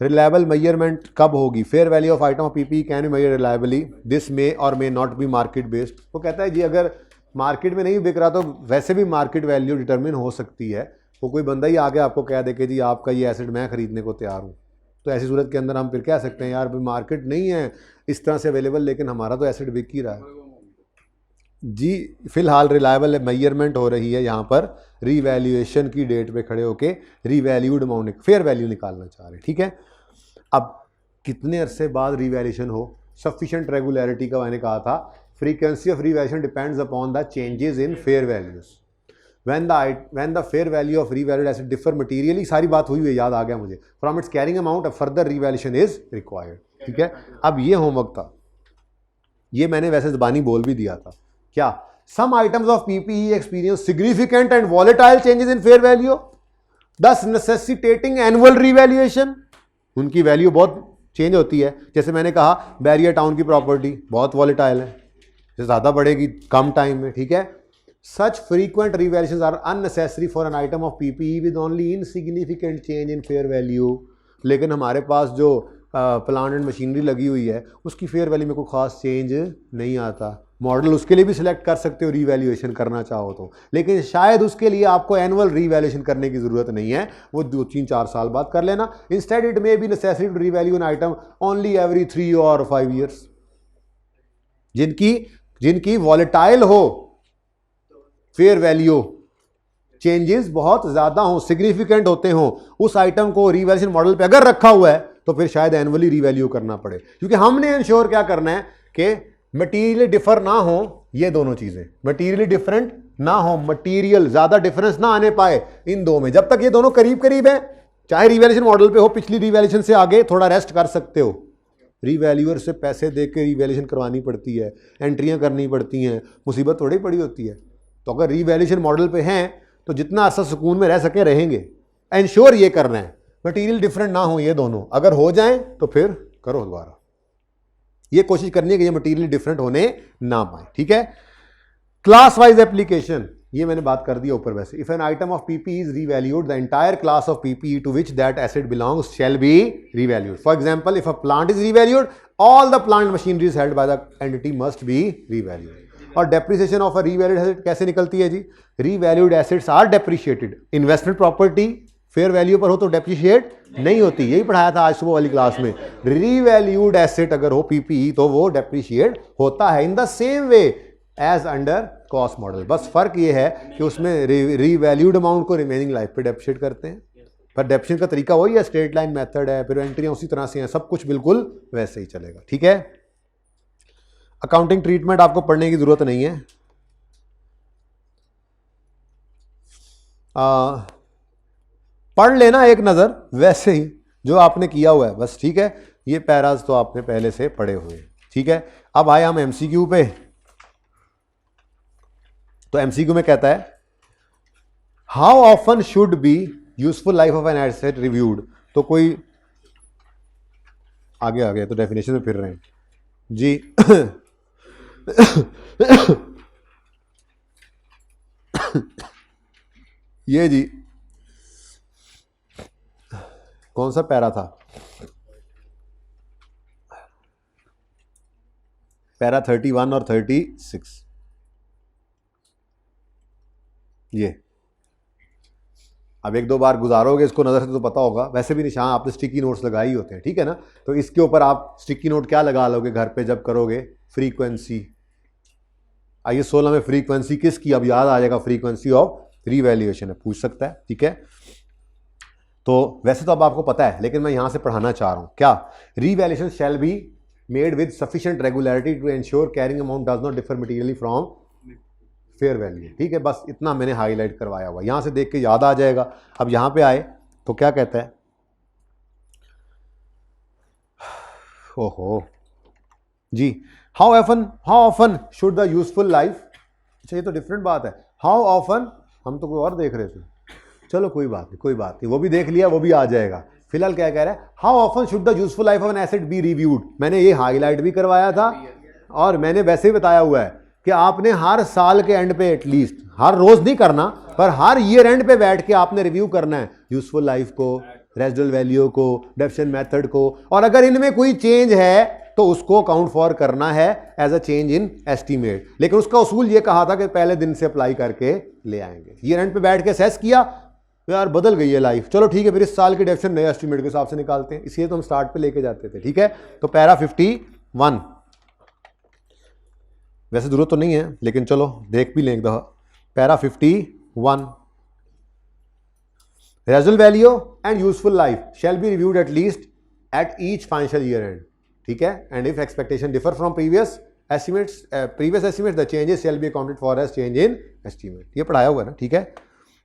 रिलायबल मेजरमेंट कब होगी। Fair value of item of PPE can be measured reliably, this may और may not be market based. वो कहता है जी अगर मार्केट में नहीं बिक रहा तो वैसे भी मार्केट वैल्यू डिटरमिन हो सकती है। वो कोई बंदा ही आके आपको कह दे कि जी आपका ये एसेट मैं खरीदने को तैयार हूँ, तो ऐसी सूरत के अंदर हम फिर कह सकते हैं यार भाई मार्केट नहीं है इस तरह से अवेलेबल, लेकिन हमारा तो एसेट बिक ही रहा है जी। फिलहाल रिलायबल मेजरमेंट हो रही है यहाँ पर, रीवैल्यूएशन की डेट पे खड़े होके रीवैल्यूड अमाउंट फेयर वैल्यू निकालना चाह रहे हैं, ठीक है। अब कितने अरसे बाद रीवैल्यूएशन हो, सफिशिएंट रेगुलरिटी का मैंने कहा था, frequency of revaluation depends upon the changes in fair values when the fair value of revalued asset differ materially, सारी बात हुई है, याद आ गया मुझे, from its carrying amount a further revaluation is required, ठीक है। अब ये होमवर्क था, ये मैंने वैसे ज़बानी बोल भी दिया था, क्या some items of PPE experience significant and volatile changes in fair value thus necessitating annual revaluation। उनकी वैल्यू बहुत चेंज होती है, जैसे मैंने कहा बैरियर टाउन की प्रॉपर्टी बहुत वॉलेटाइल है, ज़्यादा बढ़ेगी कम टाइम में, ठीक है। Such frequent revaluations are unnecessary for an item of PPE with only insignificant change in fair value. लेकिन हमारे पास जो प्लांट एंड मशीनरी लगी हुई है उसकी फेयर वैल्यू में कोई खास चेंज नहीं आता। मॉडल उसके लिए भी सिलेक्ट कर सकते हो रीवैल्यूएशन करना चाहो तो, लेकिन शायद उसके लिए आपको एनुअल रीवैल्यूएशन करने की ज़रूरत नहीं है, वो 2-3-4 साल बाद कर लेना। Instead it may be necessary to revalue an item only every 3 और 5 ईयर्स। जिनकी वॉलेटाइल हो फेयर वैल्यू, चेंजेस बहुत ज़्यादा हो, सिग्निफिकेंट होते हो, उस आइटम को रीवैल्यूएशन मॉडल पे अगर रखा हुआ है तो फिर शायद एनुअली रीवैल्यू करना पड़े, क्योंकि हमने इंश्योर क्या करना है कि मटीरियल डिफर ना हो, ये दोनों चीजें मटीरियल डिफरेंट ना हो, मटीरियल ज्यादा डिफरेंस ना आने पाए इन दो में। जब तक ये दोनों करीब करीब है, चाहे रिवैल्यूएशन मॉडल पे हो, पिछली रिवैल्यूएशन से आगे थोड़ा रेस्ट कर सकते हो। रिवैल्यूअर से पैसे दे के रिवैल्यूएशन करवानी पड़ती है, एंट्रियां करनी पड़ती हैं, मुसीबत थोड़ी पड़ी होती है। तो अगर रिवैल्यूएशन मॉडल पे हैं तो जितना अरसा सुकून में रह सके रहेंगे। इंश्योर ये करना है मटीरियल डिफरेंट ना हो, ये दोनों अगर हो जाएं तो फिर करो दोबारा, ये कोशिश करनी है कि ये मटीरियल डिफरेंट होने ना पाए, ठीक है। क्लास वाइज एप्लीकेशन, ये मैंने बात कर दिया ऊपर। वैसे if an item of PP is revalued, the entire class of PP to which that asset belongs shall be revalued. For example, if a plant is revalued, all the plant machinery is held by the entity must be revalued. और depreciation of a revalued asset कैसे निकलती है जी? Revalued assets are depreciated. Investment property fair value पर हो तो depreciate नहीं होती, यही पढ़ाया था आज सुबह वाली क्लास में। रीवैल्यूड एसेट अगर हो पीपीई तो वो डेप्रिशिएट होता है in the same way as under cost model. बस फर्क ये है कि उसमें रीवैल्यूड अमाउंट को रिमेनिंग लाइफ पे डेप्रिशिएट करते हैं, पर डेप्रिशिएशन का तरीका वही है, स्ट्रेट लाइन मेथड है, फिर एंट्रियां उसी तरह से हैं, सब कुछ बिल्कुल वैसे ही चलेगा, ठीक है। अकाउंटिंग ट्रीटमेंट आपको पढ़ने की जरूरत नहीं है। पढ़ लेना एक नज़र वैसे ही जो आपने किया हुआ है बस, ठीक है। ये पैराज तो आपने पहले से पढ़े हुए हैं, ठीक है। अब आए हम एमसीक्यू पे। तो एमसीक्यू में कहता है how often should be useful life of an asset reviewed. तो कोई आगे आ गया तो डेफिनेशन में फिर रहे हैं जी। ये जी कौन सा पैरा था? पैरा 31 और 36। ये अब एक दो बार गुजारोगे इसको नजर से तो पता होगा, वैसे भी निशान आपने स्टिकी नोट्स लगाए ही होते हैं, ठीक है ना। तो इसके ऊपर आप स्टिकी नोट क्या लगा लोगे घर पे जब करोगे? फ्रीक्वेंसी। आइए 16 में फ्रीक्वेंसी किसकी? अब याद आ जाएगा, फ्रीक्वेंसी ऑफ रीवैल्यूएशन है, पूछ सकता है, ठीक है। तो वैसे तो अब आपको पता है, लेकिन मैं यहां से पढ़ाना चाह रहा हूं क्या? Revaluation shall be made with sufficient regularity to ensure carrying amount does not differ materially from fair value, ठीक है। बस इतना मैंने हाईलाइट करवाया हुआ, यहां से देख के याद आ जाएगा। अब यहां पे आए तो क्या कहता है? ओहो जी, how often should the useful life. अच्छा ये तो डिफरेंट बात है, हाउ ऑफन हम तो कोई और देख रहे थे, चलो कोई बात नहीं, वो भी देख लिया, वो भी आ जाएगा। फिलहाल क्या कह रहा है? How often should the useful life of an asset be reviewed. मैंने ये हाईलाइट भी करवाया था और मैंने वैसे ही बताया हुआ है कि आपने हर साल के एंड पे एटलीस्ट, हर रोज नहीं करना पर हर ईयर एंड पे बैठ के आपने रिव्यू करना है यूजफुल लाइफ को, रेजिडुअल वैल्यू को, डेप्रिसिएशन मेथड को, और अगर इनमें कोई चेंज है तो उसको अकाउंट फॉर करना है as a change in estimate. लेकिन उसका उसूल ये कहा था कि पहले दिन से अप्लाई करके ले आएंगे। ईयर एंड पे बैठ के असेस किया, यार बदल गई है लाइफ, चलो ठीक है, फिर इस साल के डेप्रिसिएशन नए एस्टीमेट के हिसाब से निकालते हैं, इसलिए तो हम स्टार्ट पे लेके जाते थे, ठीक है। तो पैरा 51, वैसे जरूरत तो नहीं है लेकिन चलो देख भी लें एक दफा। Para 51, residual value and useful life shall be reviewed at least at each financial year end, ठीक है। And if expectation differ from previous estimates the changes shall be accounted for as change in estimate. ये पढ़ाया हुआ है ना, ठीक है।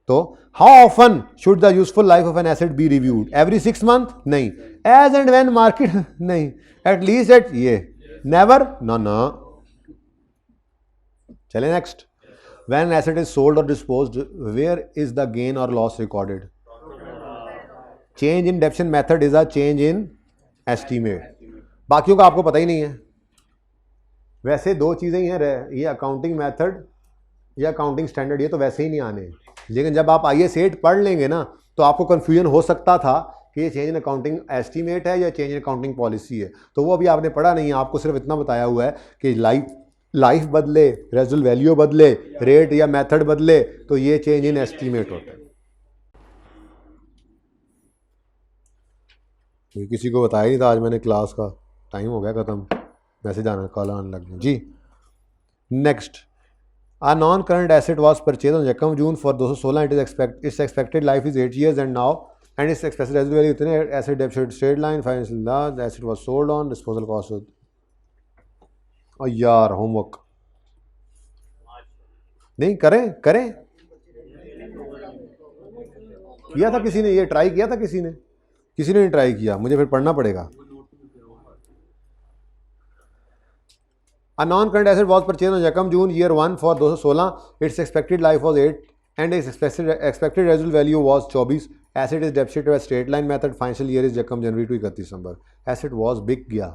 तो how often should the useful life of an asset be reviewed? Every 6 month? नहीं। As and when market? नहीं। At least eight? ये नेवर, ना। चले next. When asset is sold और disposed, where is the gain और loss recorded? Change in depreciation method is a change in estimate. बाकियों का आपको पता ही नहीं है, वैसे दो चीज़ें ही हैं, ये अकाउंटिंग मेथड या अकाउंटिंग स्टैंडर्ड, ये तो वैसे ही नहीं आने, लेकिन जब आप IAS 8 पढ़ लेंगे ना तो आपको कन्फ्यूजन हो सकता था कि ये चेंज इन अकाउंटिंग एस्टीमेट है या चेंज इन अकाउंटिंग पॉलिसी है, तो वो अभी आपने पढ़ा नहीं है, आपको सिर्फ इतना बताया हुआ है कि लाइफ बदले, रेजुअल वैल्यू बदले, रेट या मेथड बदले तो ये चेंज इन एस्टीमेट होता है। ये किसी को बताया नहीं था आज मैंने, क्लास का टाइम हो गया ख़त्म, मैसेज आना कॉल आने लग गया जी। Next, a non-current asset was purchased on Jakam June for 216, its expected life is 8 years and now, and its expected residual value इतने, asset debt straight line, financial loss, the asset was sold on, disposal cost was, और यार homework नहीं करें किया था किसी ने, ये ट्राई किया था किसी ने नहीं ट्राई किया, मुझे फिर पढ़ना पड़ेगा। A non-current asset was purchased on Jakam June year 1 for 216. Its expected life was 8 and its expected residual value was 24. Asset is depreciated by straight line method. Financial year is Jakam January to 31 December. Asset was बिक गया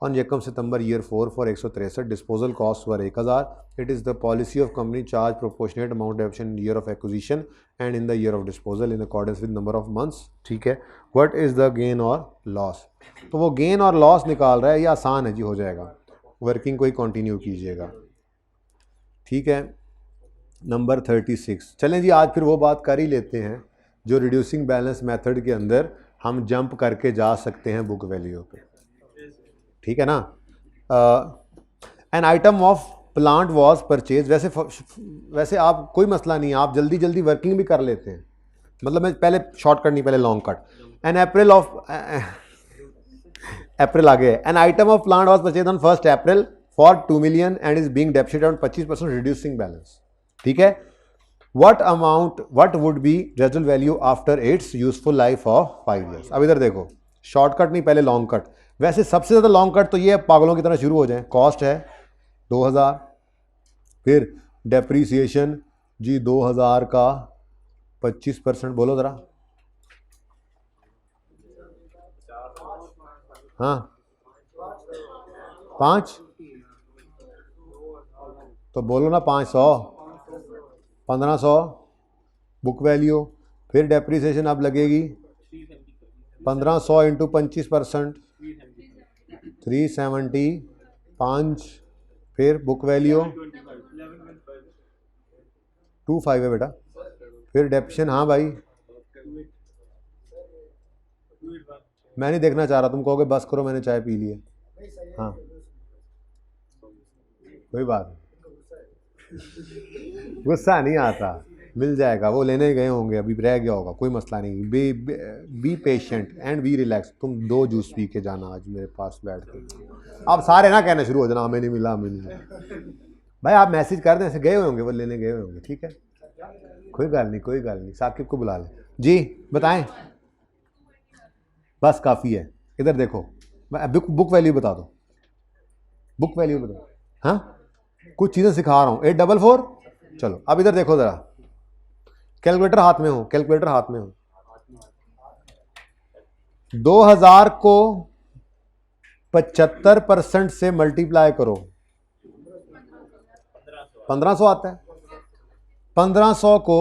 on Jakam September year 4 for 163. Disposal costs were 1000. It is the policy of company charge proportionate amount deduction in year of acquisition and in the year of disposal in accordance with number of months. ठीक है, what is the gain or loss? तो वो gain और loss निकाल रहा है, ये आसान है जी, हो जाएगा, वर्किंग को ही कंटिन्यू कीजिएगा। ठीक है, नंबर 36। चलें जी, आज फिर वो बात कर ही लेते हैं जो रिड्यूसिंग बैलेंस मेथड के अंदर हम जंप करके जा सकते हैं बुक वैल्यू पे, ठीक है ना। N item of plant was purchase, वैसे आप कोई मसला नहीं, आप जल्दी जल्दी वर्किंग भी कर लेते हैं, मतलब मैं पहले शॉर्टकट नहीं पहले लॉन्ग कट। एन अप्रैल आ गया। An item of plant was purchase on 1 April for 2 million and is being depreciated on 25% reducing balance, ठीक है। What would be residual value after its useful life of 5 years। अब इधर देखो, shortcut नहीं पहले long cut, वैसे सबसे ज़्यादा लॉन्ग कट तो ये पागलों की तरह शुरू हो जाए। कॉस्ट है 2000, फिर डेप्रीसिएशन जी 2000 का 25%, बोलो ज़रा, हाँ 5, तो बोलो ना 500, 1500 बुक वैल्यू, फिर डेप्रीसिएशन अब लगेगी 1500 इंटू 25%, 375, फिर बुक वैल्यू 25 है बेटा, फिर डेप्शन, हाँ भाई मैं नहीं देखना चाह रहा, तुम कहोगे बस करो मैंने चाय पी ली है, हाँ कोई बात नहीं, गुस्सा नहीं आता, मिल जाएगा, वो लेने गए होंगे अभी रह गया होगा, कोई मसला नहीं। Be patient and be relax. तुम 2 जूस पी के जाना आज मेरे पास बैठ के, आप सारे ना कहना शुरू हो जाना हमें नहीं मिला, हमें नहीं मिला। भाई आप मैसेज कर दें, ऐसे गए हुए होंगे, वो लेने गए हुए होंगे, ठीक है, कोई गल नहीं, साकिब को बुला लें जी, बताएं, बस काफ़ी है। इधर देखो, बुक वैल्यू बता दो, बुक वैल्यू बताओ, हाँ कुछ चीज़ें सिखा रहा हूँ। 844, चलो अब इधर देखो ज़रा, कैलकुलेटर हाथ में हो, 2000 को 75% से मल्टीप्लाई करो, 1500 आता है। 1500 को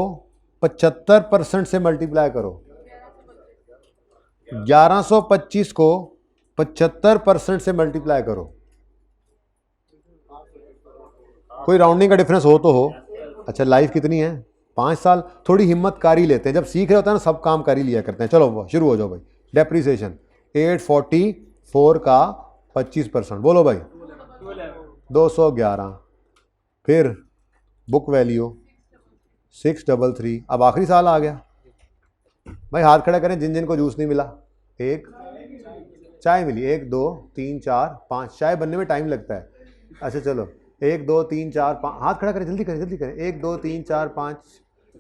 75% से मल्टीप्लाई करो, 1125 को 75% से मल्टीप्लाई करो, कोई राउंडिंग का डिफरेंस हो तो हो। अच्छा लाइफ कितनी है, 5 साल। थोड़ी हिम्मत कर ही लेते हैं, जब सीख रहे होते हैं ना सब काम कर ही लिया करते हैं। चलो शुरू हो जाओ भाई। डेप्रीसिएशन 844 का 25%, बोलो भाई 211, फिर बुक वैल्यू 633। अब आखिरी साल आ गया भाई, हाथ खड़ा करें जिन जिन को जूस नहीं मिला। एक चाय मिली, 1 2 3 4 5, चाय बनने में टाइम लगता है। अच्छा चलो 1 2 3 4 5, हाथ खड़ा करें, जल्दी करें। 1 2 3 4 5,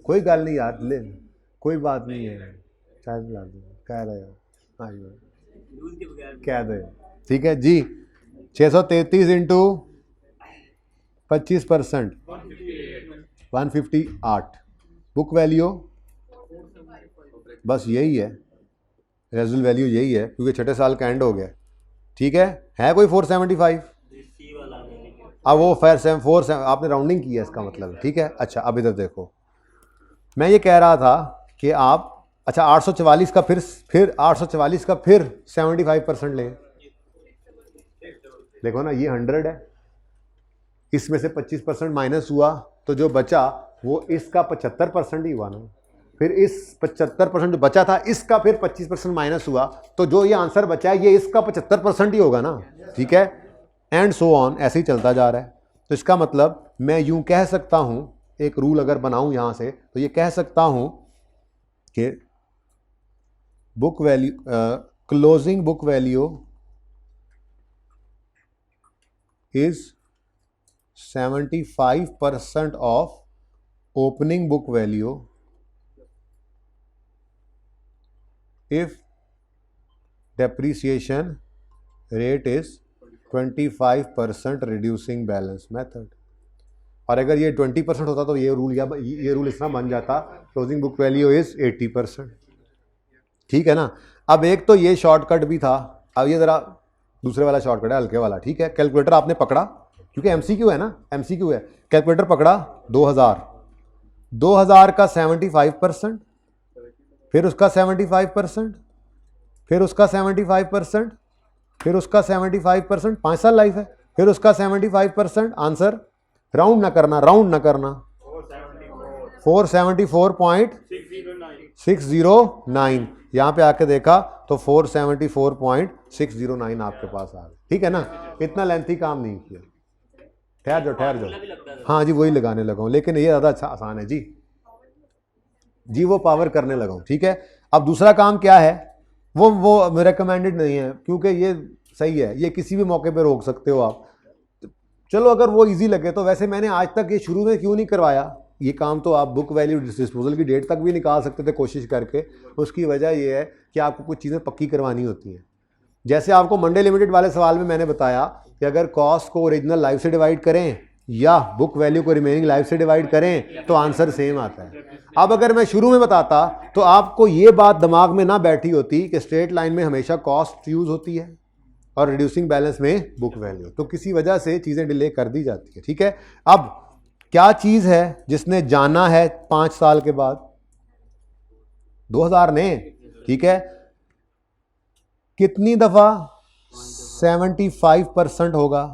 कोई गल नहीं यार, ले कोई बात नहीं है, चाय पिला दो, कह रहे हो कह दे, ठीक है जी। 633 इंटू 25%, 158। बुक वैल्यू बस यही है, रेजुअल वैल्यू यही है क्योंकि 6ठे साल का एंड हो गया, ठीक है कोई 475। अब वो 4 आपने राउंडिंग की है इसका मतलब, ठीक है। अच्छा अब इधर देखो, मैं ये कह रहा था कि आप, अच्छा 844 का फिर 844 का फिर 75% लें। देखो ना ये 100 है, इसमें से 25% माइनस हुआ तो जो बचा वो इसका 75% ही हुआ ना। फिर इस 75% जो बचा था इसका फिर 25% माइनस हुआ तो जो ये आंसर बचा है ये इसका 75% ही होगा ना, ठीक है। एंड सो ऑन, ऐसे ही चलता जा रहा है। तो इसका मतलब मैं यूं कह सकता हूं, एक रूल अगर बनाऊं यहां से तो ये कह सकता हूं कि book value, closing book value is 75% of opening book value if depreciation rate is 25% reducing balance method। और अगर ये 20% होता तो ये रूल इस तरह बन जाता, क्लोजिंग बुक वैल्यू इज 80%, ठीक है ना। अब एक तो ये शॉर्टकट भी था, अब ये जरा दूसरे वाला शॉर्टकट है, हल्के वाला, ठीक है। कैलकुलेटर आपने पकड़ा, क्योंकि एमसीक्यू है ना, एमसीक्यू है। कैलकुलेटर पकड़ा 2000 का 75%, फिर उसका 75%, फिर उसका 75%, फिर उसका 75%, 5 साल लाइफ है, फिर उसका 75%, आंसर राउंड ना करना, 474.609। यहां पे आके देखा तो 474.609 आपके पास आ गया, ठीक है ना। इतना लेंथी काम नहीं किया। ठहर जाओ, हाँ जी वही लगाने लगा हूं, लेकिन ये ज़्यादा अच्छा आसान है जी वो पावर करने लगा हूं, ठीक है। अब दूसरा काम क्या है, वो रिकमेंडेड नहीं है, क्योंकि ये सही है, ये किसी भी मौके पे रोक सकते हो आप। चलो अगर वो इजी लगे तो, वैसे मैंने आज तक ये शुरू में क्यों नहीं करवाया ये काम, तो आप बुक वैल्यू डिस्पोजल की डेट तक भी निकाल सकते थे कोशिश करके। उसकी वजह ये है कि आपको कुछ चीज़ें पक्की करवानी होती हैं। जैसे आपको मंडे लिमिटेड वाले सवाल में मैंने बताया कि अगर कॉस्ट को ओरिजिनल लाइफ से डिवाइड करें या बुक वैल्यू को रिमेनिंग लाइफ से डिवाइड करें तो आंसर सेम आता है। अब अगर मैं शुरू में बताता तो आपको ये बात दिमाग में ना बैठी होती कि स्ट्रेट लाइन में हमेशा कॉस्ट यूज होती है और रिड्यूसिंग बैलेंस में बुक वैल्यू, तो किसी वजह से चीज़ें डिले कर दी जाती है, ठीक है। अब क्या चीज़ है जिसने जाना है 5 साल के बाद, 2000 ने, ठीक है। कितनी दफ़ा 75% होगा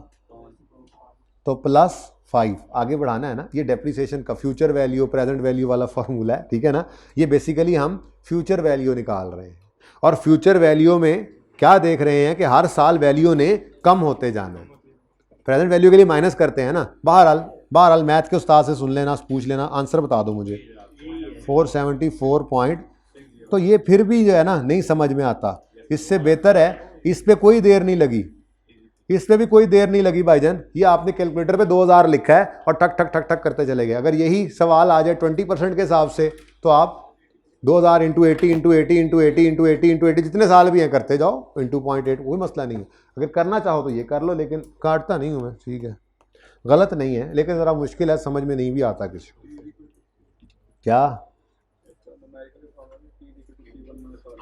तो +5 आगे बढ़ाना है ना। ये डेप्रिसिएशन का फ्यूचर वैल्यू प्रेजेंट वैल्यू वाला फॉर्मूला है, ठीक है ना। ये बेसिकली हम फ्यूचर वैल्यू निकाल रहे हैं और फ्यूचर वैल्यू में क्या देख रहे हैं कि हर साल वैल्यू ने कम होते जाना है। प्रेजेंट वैल्यू के लिए माइनस करते हैं ना। बहरहाल मैथ के उस्ताद से सुन लेना, पूछ लेना, आंसर बता दो मुझे। 474 पॉइंट, तो ये फिर भी जो है ना नहीं समझ में आता। इससे बेहतर है, इस पे कोई देर नहीं लगी, इस पे भी कोई देर नहीं लगी भाईजान। ये आपने कैलकुलेटर पे 2000 लिखा है और ठक ठक ठक ठक करते चले गए। अगर यही सवाल आ जाए 20% के हिसाब से तो आप 2000 × 80 × 80 × 80 × 80 × 80 जितने साल भी हैं करते जाओ, × 0.8, कोई मसला नहीं है। अगर करना चाहो तो ये कर लो, लेकिन काटता नहीं हूँ मैं, ठीक है, गलत नहीं है, लेकिन ज़रा मुश्किल है, समझ में नहीं भी आता किसी को। क्या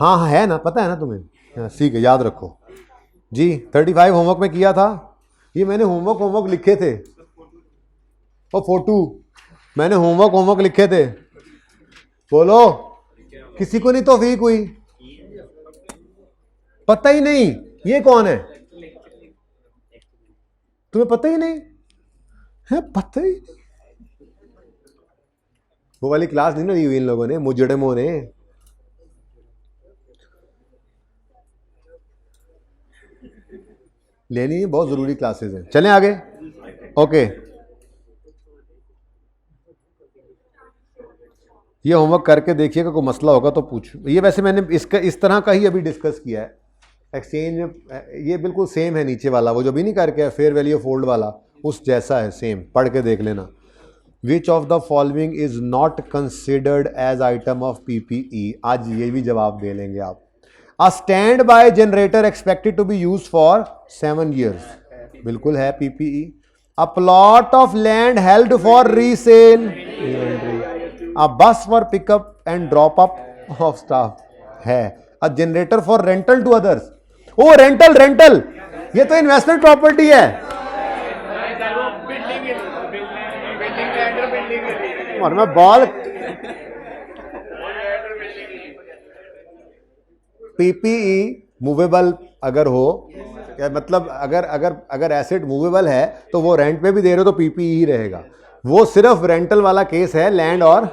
हाँ है ना, पता है ना तुम्हें, ठीक है, याद रखो जी। 35 होमवर्क में किया था, ये मैंने होमवर्क लिखे थे, और 42 मैंने होमवर्क लिखे थे। बोलो, किसी को नहीं तौफीक हुई? पता ही नहीं ये कौन है, तुम्हें पता ही नहीं है? पता ही, वो वाली क्लास नहीं ना ली हुई इन लोगों ने, मुजड़े मोह ने। लेनी बहुत जरूरी क्लासेस हैं। चलें आगे, ओके। ये होमवर्क करके देखिएगा, कोई मसला होगा तो पूछो। ये वैसे मैंने इसका इस तरह का ही अभी डिस्कस किया है एक्सचेंज में, ये बिल्कुल सेम है नीचे वाला, वो जो भी नहीं करके फेयर वैल्यू ऑफ ओल्ड वाला, उस जैसा है, सेम, पढ़ के देख लेना। Which of the following is not considered as item of PPE, आज ये भी जवाब दे लेंगे आप। A standby generator expected to be use for 7 years, बिल्कुल है PPE. A plot of land held for resale, a bus for pickup and drop up of staff है। A generator for rental to others, oh rental, ये तो investment property है। और मैं ball PPE movable अगर हो, या मतलब अगर अगर अगर एसेट मूवेबल है तो वो रेंट पे भी दे रहे हो तो पीपीई ही रहेगा। वो सिर्फ रेंटल वाला केस है, लैंड और,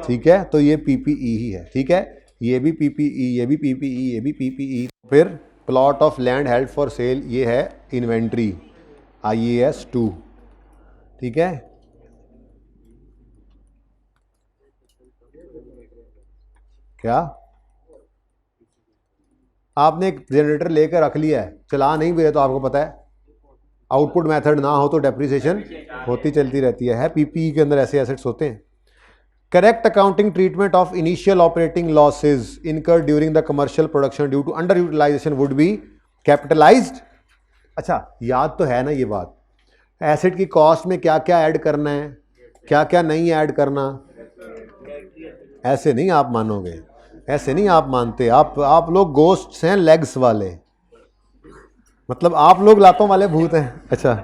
ठीक है, तो ये पीपीई ही है। ठीक है, ये भी पीपीई, ये भी पीपीई, ये भी पीपीई। फिर plot of land held for sale, ये है इन्वेंट्री, IAS 2। ठीक है, क्या आपने एक जनरेटर लेकर रख लिया है, चला नहीं भी है, तो आपको पता है आउटपुट मेथड ना हो तो डेप्रिसिएशन होती चलती रहती है। पीपीई के अंदर ऐसे एसेट्स होते हैं। Correct accounting treatment of initial operating losses incurred during the commercial production due to under utilisation would be capitalised. अच्छा, याद तो है ना ये बात, एसेट की कॉस्ट में क्या क्या ऐड करना है, क्या क्या नहीं ऐड करना। ऐसे नहीं आप मानोगे, ऐसे नहीं आप मानते। आप लोग गोस्ट्स हैं, लेग्स वाले, मतलब आप लोग लातों वाले भूत हैं। अच्छा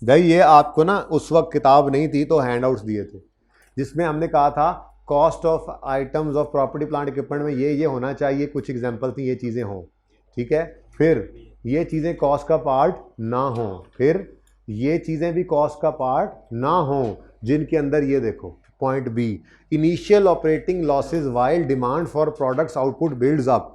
भाई, ये आपको ना उस वक्त किताब नहीं थी तो हैंडआउट्स दिए थे, जिसमें हमने कहा था cost of items of property plant equipment में ये होना चाहिए, कुछ एग्जांपल थी, ये चीज़ें हों। ठीक है, फिर ये चीज़ें कॉस्ट का पार्ट ना हों, फिर ये चीज़ें भी कॉस्ट का पार्ट ना हों, जिनके अंदर ये देखो point B, initial operating losses while demand for products output builds up.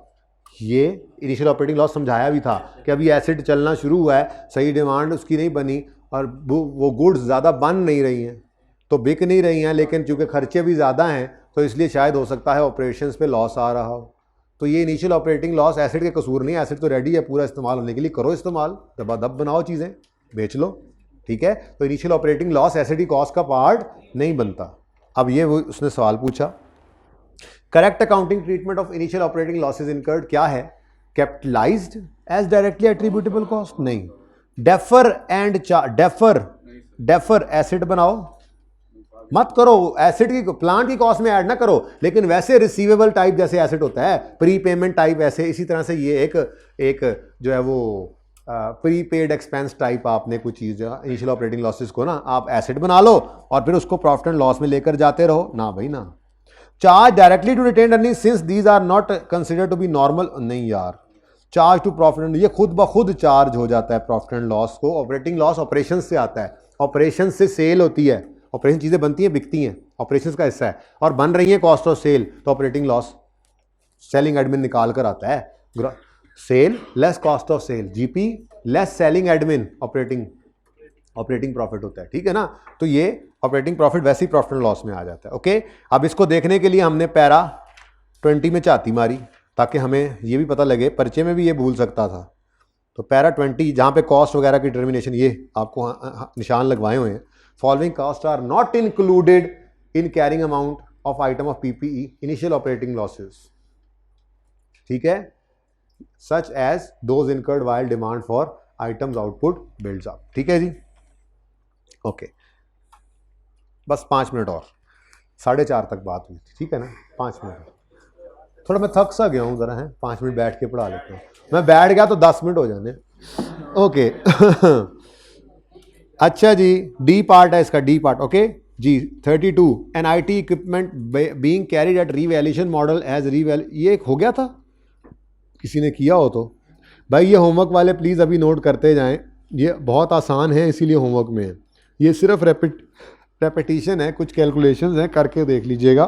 ये इनिशियल ऑपरेटिंग लॉस समझाया भी था कि अभी एसेट चलना शुरू हुआ है, सही डिमांड उसकी नहीं बनी और वो गुड्स ज़्यादा बन नहीं रही हैं तो बिक नहीं रही हैं, लेकिन चूँकि खर्चे भी ज़्यादा हैं तो इसलिए शायद हो सकता है ऑपरेशंस पे लॉस आ रहा हो। तो ये इनिशियल ऑपरेटिंग लॉस एसेट के कसूर नहीं, एसेट तो रेडी है पूरा इस्तेमाल होने के लिए, करो इस्तेमाल, दबादब बनाओ चीज़ें, बेच लो। ठीक है, तो इनिशियल ऑपरेटिंग लॉस एसेट की कॉस्ट का पार्ट नहीं बनता। अब ये वो उसने सवाल पूछा, correct accounting treatment of initial operating losses incurred क्या है, capitalised as directly attributable cost नहीं, डेफर एंड डेफर एसेट बनाओ, मत करो एसेट की प्लांट की कॉस्ट में ऐड ना करो, लेकिन वैसे रिसीवेबल टाइप जैसे एसेट होता है, प्री पेमेंट टाइप, ऐसे इसी तरह से ये एक जो है वो प्री पेड एक्सपेंस टाइप आपने कुछ चीज़ इनिशियल ऑपरेटिंग लॉसेस को ना आप एसेट बना लो और फिर उसको प्रॉफिट एंड लॉस में लेकर जाते रहो ना भाई ना। Charge directly to retain earning since these are not considered to be normal, नहीं यार, चार्ज टू प्रॉफिट एंड, ये खुद ब खुद चार्ज हो जाता है प्रॉफिट एंड लॉस को। ऑपरेटिंग लॉस ऑपरेशन से आता है, ऑपरेशन से सेल होती है, ऑपरेशन चीज़ें बनती हैं बिकती हैं, ऑपरेशंस का हिस्सा है, और बन रही हैं कॉस्ट ऑफ सेल, तो ऑपरेटिंग लॉस सेलिंग एडमिन निकाल कर आता है, sale less cost of sale, GP less selling admin, operating profit होता है। ठीक है ना, तो ये ऑपरेटिंग प्रॉफिट वैसे ही प्रॉफिट एंड लॉस में आ जाता है। ओके, अब इसको देखने के लिए हमने पैरा 20 में झाती मारी ताकि हमें ये भी पता लगे, परिचय में भी ये भूल सकता था। तो पैरा 20 जहाँ पे कॉस्ट वगैरह की डिटर्मिनेशन ये आपको निशान लगवाए हुए हैं, following cost are not included in carrying amount of item of PPE initial operating losses. ठीक है, such as those incurred while demand for items output builds up. ठीक है जी, ओके, बस 5 मिनट और, 4:30 तक बात हुई थी। ठीक है ना, 5 मिनट, थोड़ा मैं थक सा गया हूँ ज़रा, है 5 मिनट बैठ के पढ़ा लेता हूँ, मैं बैठ गया तो 10 मिनट हो जाने। ओके अच्छा जी, डी पार्ट है इसका, डी पार्ट। ओके जी, 32 an I T equipment being carried at revaluation model as ये हो गया था, किसी ने किया हो तो भाई ये होमवर्क वाले प्लीज़ अभी नोट करते जाएं, ये बहुत आसान है इसीलिए होमवर्क में है, ये सिर्फ रेपिटेशन है, कुछ कैलकुलेशंस हैं, करके देख लीजिएगा,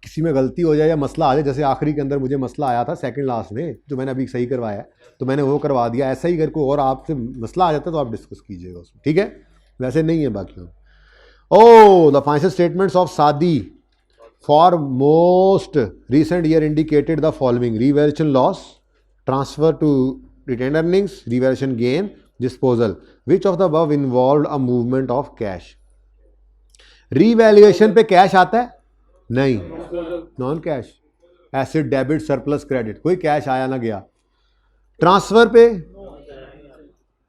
किसी में गलती हो जाए या मसला आ जाए, जैसे आखिरी के अंदर मुझे मसला आया था सेकंड लास्ट में जो मैंने अभी सही करवाया तो मैंने वो करवा दिया, ऐसा ही अगर कोई और आपसे मसला आ जाता है तो आप डिस्कस कीजिएगा उसमें। ठीक है, वैसे नहीं है बाकी। Oh the financial statements of Sadi for most recent year indicated the following, revaluation loss, transfer to retained earnings, revaluation gain, disposal, which of the above involved a movement of cash. Revaluation पे cash आता है नहीं, non cash, asset debit surplus credit, कोई cash आया ना गया। Transfer पे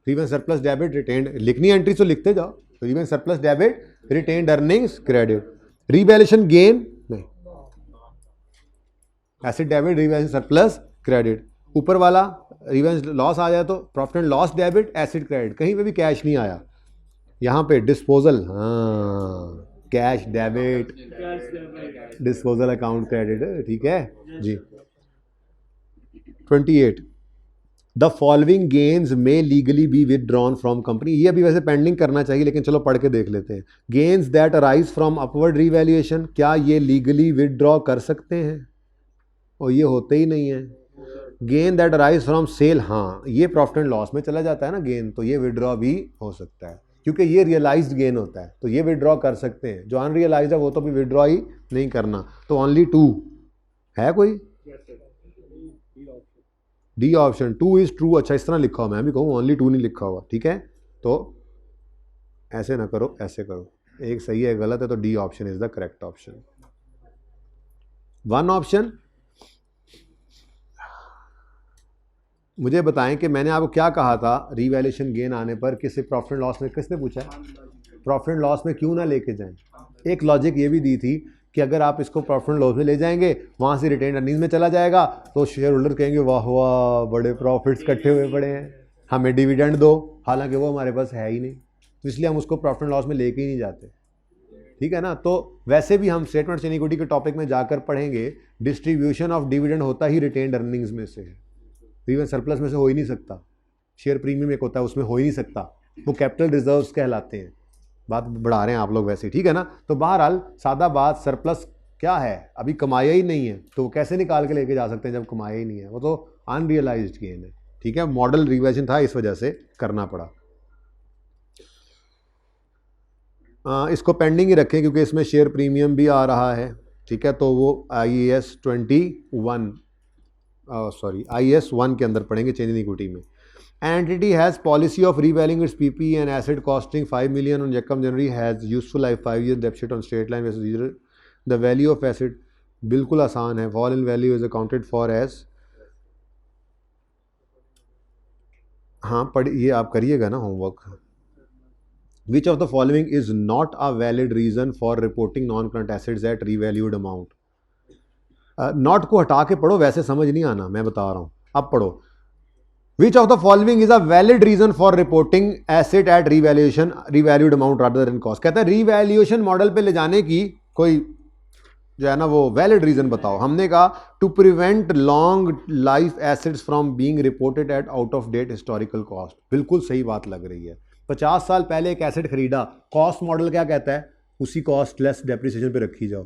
reval surplus debit retained, लिखनी एंट्री तो लिखते जाओ, reval surplus debit retained earnings credit, revaluation gain नहीं, asset debit revaluation surplus credit, ऊपर वाला रिवेंज लॉस आ जाए तो profit and loss debit, acid credit, कहीं पे भी कैश नहीं आया। यहाँ पे डिस्पोजल, हाँ cash debit, disposal account credit, ठीक है जी। 28 the following gains may legally be withdrawn from company. ये अभी वैसे पेंडिंग करना चाहिए लेकिन चलो पढ़ के देख लेते हैं। Gains that arise from upward revaluation, क्या ये लीगली विदड्रॉ कर सकते हैं? और ये होते ही नहीं है। Gain that arise from sale, हाँ ये प्रॉफिट एंड लॉस में चला जाता है ना गेन, तो ये विदड्रॉ भी हो सकता है क्योंकि ये रियलाइज्ड गेन होता है, तो ये विदड्रॉ कर सकते हैं। जो अनरियलाइज्ड है वो तो भी विदड्रॉ ही नहीं करना। तो ओनली 2 है कोई डी ऑप्शन, 2 इज ट्रू। अच्छा इस तरह लिखा हुआ, मैं भी कहूँ ओनली 2 नहीं लिखा हुआ, ठीक है। तो ऐसे ना करो, ऐसे करो, एक सही है गलत है, तो D option is the correct option. 1 option. मुझे बताएं कि मैंने आपको क्या कहा था रीवैल्यूएशन गेन आने पर, किसी प्रॉफिट एंड लॉस में किसने पूछा है? प्रॉफिट एंड लॉस में क्यों ना लेके जाएं? एक लॉजिक ये भी दी थी कि अगर आप इसको प्रॉफिट एंड लॉस में ले जाएंगे, वहाँ से रिटेन अर्निंग्स में चला जाएगा, तो शेयर होल्डर कहेंगे वाह वाह बड़े प्रॉफिट्स इकट्ठे हुए पड़े हैं, हमें डिविडेंड दो, हालांकि वो हमारे पास है ही नहीं, तो इसलिए हम उसको प्रॉफिट एंड लॉस में लेके ही नहीं जाते, ठीक है ना। तो वैसे भी हम स्टेटमेंट ऑफ इक्विटी के टॉपिक में जाकर पढ़ेंगे, डिस्ट्रीब्यूशन ऑफ डिविडेंड होता ही रिटेन अर्निंग्स में से है, इवन सरप्लस में से हो ही नहीं सकता। शेयर प्रीमियम एक होता है, उसमें हो ही नहीं सकता, वो कैपिटल रिजर्व्स कहलाते हैं। बात बढ़ा रहे हैं आप लोग वैसे, ठीक है ना। तो बहरहाल सादा बात, सरप्लस क्या है, अभी कमाया ही नहीं है, तो वो कैसे निकाल के लेके जा सकते हैं जब कमाया ही नहीं है, वो तो अनरियलाइज्ड गेन है, ठीक है। मॉडल रिवाइजन था, इस वजह से करना पड़ा। इसको पेंडिंग ही रखें क्योंकि इसमें शेयर प्रीमियम भी आ रहा है, ठीक है। तो वो IAS 1 के अंदर पढ़ेंगे, चेंज इन इक्विटी में। Entity has policy of revaluing its PP and asset costing 5 million on यकम January, has useful life 5 years, dep on straight line वैसे द वैल्यू ऑफ एसेट, बिल्कुल आसान है, fall in value is accounted for as, हाँ ये आप करिएगा ना homework. Which of the following is not a valid reason for reporting non current assets at revalued amount. Not को हटा के पढ़ो, वैसे समझ नहीं आना, मैं बता रहा हूं, अब पढ़ो। Which of the following is a valid reason for reporting asset at revalued amount rather than cost. कहता है रीवैल्यूएशन मॉडल पे ले जाने की कोई जो है ना वो वैलिड रीजन बताओ। हमने कहा to prevent long life assets from being reported at out of date historical cost. बिल्कुल सही बात लग रही है। 50 साल पहले एक एसेट खरीदा, कॉस्ट मॉडल क्या कहता है, उसी कॉस्ट लेस डेप्रिसिएशन पे रखी जाओ।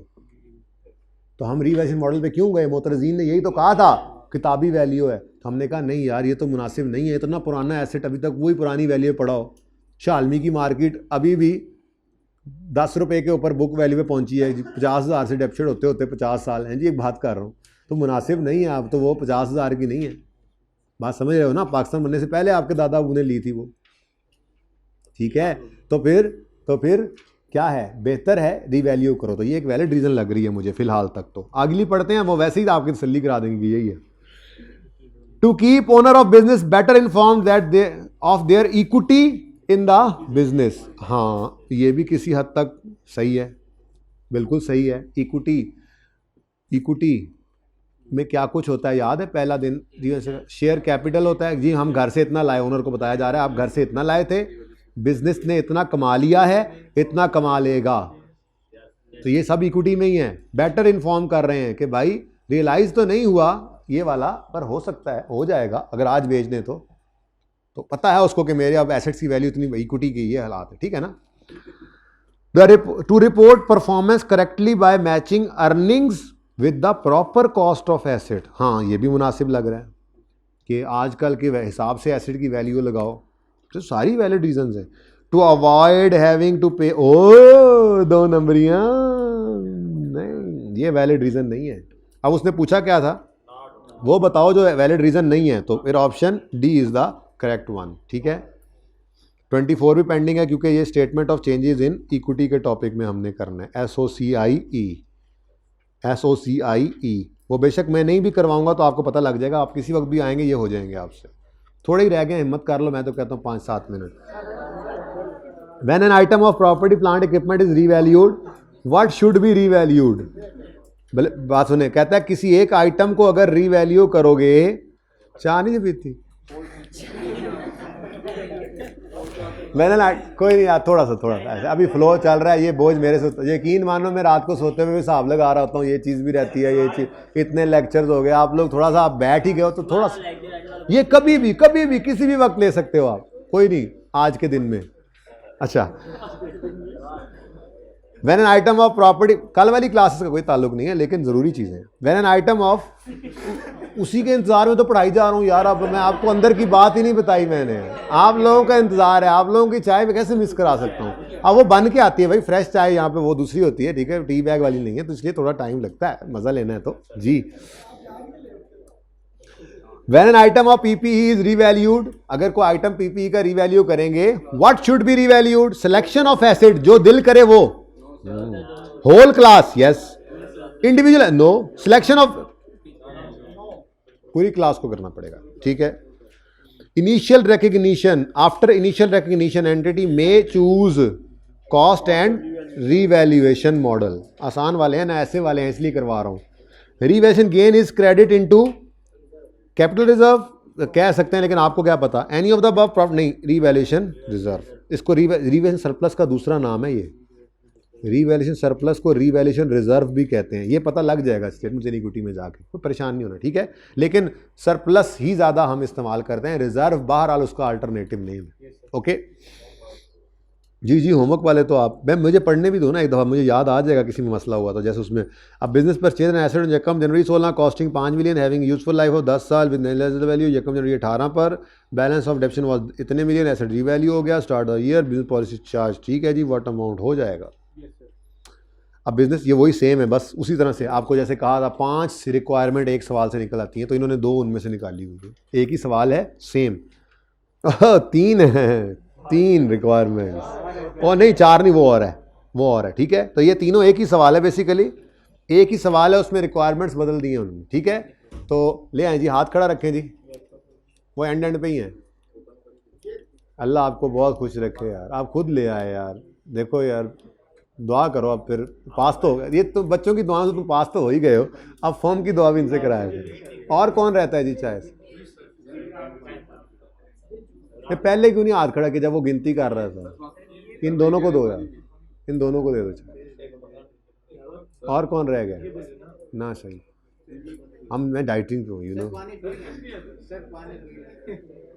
तो हम रीवैल्यूएशन मॉडल पे क्यों गए? मोतरजीन ने यही तो कहा था किताबी वैल्यू है, तो हमने कहा नहीं यार ये तो मुनासिब नहीं है, इतना पुराना एसेट अभी तक वही पुरानी वैल्यू पड़ा हो। शालमी की मार्केट अभी भी 10 रुपये के ऊपर बुक वैल्यू पे पहुंची है, 50,000 से डेप्ट होते होते 50 साल हैं जी, एक बात कर रहा हूँ, तो मुनासिब नहीं है। अब तो वो 50,000 की नहीं है, बात समझ रहे हो ना। पाकिस्तान बनने से पहले आपके दादा अबू ने ली थी वो, ठीक है। तो फिर क्या है, बेहतर है रीवैल्यू करो। तो ये एक वैलिड रीजन लग रही है मुझे फिलहाल तक। तो अगली पढ़ते हैं, वो वैसे ही आपकी तसल्ली करा देंगे, यही है। To keep owner of business better informed that of their equity in the business. हाँ ये भी किसी हद तक सही है, बिल्कुल सही है। इक्विटी में क्या कुछ होता है याद है? पहला दिन शेयर कैपिटल होता है जी, हम घर से इतना लाए, ओनर को बताया जा रहा है आप घर से इतना लाए थे, बिजनेस ने इतना कमा लिया है, इतना कमा लेगा, तो ये सब इक्विटी में ही है। बेटर इन्फॉर्म कर रहे हैं कि भाई रियलाइज तो नहीं हुआ ये वाला, पर हो सकता है हो जाएगा अगर आज बेच दें तो पता है उसको कि मेरे अब एसेट्स की वैल्यू इतनी, इक्विटी की ये हालात है, ठीक है ना। To report performance correctly by matching earnings with the proper cost of asset. हाँ ये भी मुनासिब लग रहा है कि आजकल के हिसाब से एसेट की वैल्यू लगाओ, तो सारी वैलिड रीजंस हैं। टू अवॉइड हैविंग टू पे, ओ 2 नंबरियां, नहीं ये वैलिड रीजन नहीं है। अब उसने पूछा क्या था, वो बताओ जो वैलिड रीजन नहीं है, तो फिर option D is the correct one, ठीक है। 24 भी पेंडिंग है क्योंकि ये statement of changes in equity के टॉपिक में हमने करना है, SOCIE। वो बेशक मैं नहीं भी करवाऊंगा तो आपको पता लग जाएगा, आप किसी वक्त भी आएंगे ये हो जाएंगे आपसे। थोड़े ही रह गए, हिम्मत कर लो, मैं तो कहता हूँ 5-7 minute. When an item of property plant equipment is revalued, what should be revalued? बात सुने, कहता है किसी एक आइटम को अगर रीवैल्यू करोगे चाह नहीं पीती मैंने ना, कोई नहीं यार, थोड़ा सा ऐसे अभी फ्लो चल रहा है, ये बोझ मेरे से, यकीन मानो मैं रात को सोते हुए भी हिसाब लगा रहा होता हूँ, ये चीज़ भी रहती है, ये चीज़, इतने लेक्चर्स हो गए, आप लोग थोड़ा सा आप बैठ ही गए हो तो थोड़ा सा, ये कभी भी किसी भी वक्त ले सकते हो आप, कोई नहीं आज के दिन में। अच्छा, when an item of property, कल वाली क्लासेस का कोई ताल्लुक नहीं है लेकिन ज़रूरी चीज़ है। व्हेन एन आइटम ऑफ, उसी के इंतजार में तो पढ़ाई जा रहा हूँ यार, अब मैं आपको अंदर की बात ही नहीं बताई मैंने, आप लोगों का इंतजार है, आप लोगों की चाय मैं कैसे मिस करा सकता हूँ। अब वो बन के आती है भाई, फ्रेश चाय यहाँ पे वो दूसरी होती है, ठीक है, टी बैग वाली नहीं है, तो इसलिए थोड़ा टाइम लगता है, मज़ा लेना है तो जी। When an item of PPE is revalued, अगर कोई आइटम पीपीई का रीवैल्यू करेंगे, what should be revalued, selection of asset, जो दिल करे वो, whole class yes, individual no, selection of, पूरी क्लास को करना पड़ेगा, ठीक है। Initial recognition, after initial recognition entity may choose cost and revaluation model, आसान वाले हैं ना, ऐसे वाले हैं इसलिए करवा रहा हूं। Revaluation gain is credit into capital reserve कह सकते हैं, लेकिन आपको क्या पता, any of the above profit नहीं, रीवैल्यूएशन रिजर्व, इसको रीवैल्यूएशन सरप्लस का दूसरा नाम है, ये रीवैल्यूएशन सरप्लस को रीवैल्यूएशन रिजर्व भी कहते हैं, ये पता लग जाएगा स्टेटमेंट ऑफ इक्विटी में जाके, कोई परेशान नहीं होना, ठीक है। लेकिन सरप्लस ही ज़्यादा हम इस्तेमाल करते हैं, रिजर्व बहरहाल उसका अल्टरनेटिव नेम है, ओके जी। होमवर्क वाले तो आप, मैं मुझे पढ़ने भी दो ना एक दफ़ा, मुझे याद आ जाएगा किसी में मसला हुआ तो, जैसे उसमें अब बिजनेस परचेज एंड एसेट यकम जनवरी 16 costing 5 million, having useful life of 10 साल विद वैल्यू, यकम जनवरी 18 पर बैलेंस ऑफ डेप्शन वाज इतने मिलियन, एसेट रीवैल्यू हो गया, start the year business policy charge, ठीक है जी, व्हाट अमाउंट हो जाएगा। अब बिजनेस ये वही सेम है, बस उसी तरह से आपको जैसे कहा था 5 रिक्वायरमेंट एक सवाल से निकल आती हैं, तो इन्होंने 2 उनमें से निकाली हुई है, एक ही सवाल है सेम 3 है, 3 रिक्वायरमेंट्स, और नहीं 4 नहीं, वो और है, ठीक है। तो ये तीनों एक ही सवाल है, बेसिकली एक ही सवाल है, उसमें रिक्वायरमेंट्स बदल दी हैं उन्होंने, ठीक है। तो ले आए जी, हाथ खड़ा रखें जी, वो एंड पे ही हैं। अल्लाह आपको बहुत खुश रखे यार, आप खुद ले आए यार, देखो यार दुआ करो, अब फिर पास तो हो गया, ये तो बच्चों की दुआ से तुम पास तो हो ही गए हो, अब फॉर्म की दुआ भी इनसे कराया फिर। और कौन रहता है जी चाहे से, पहले क्यों नहीं हाथ खड़ा किया जब वो गिनती कर रहा था, इन दोनों को दो यार, इन दोनों को दे दो चाहे। और कौन रह गया ना, सही मैं डाइटिंग पे हूँ यू नो,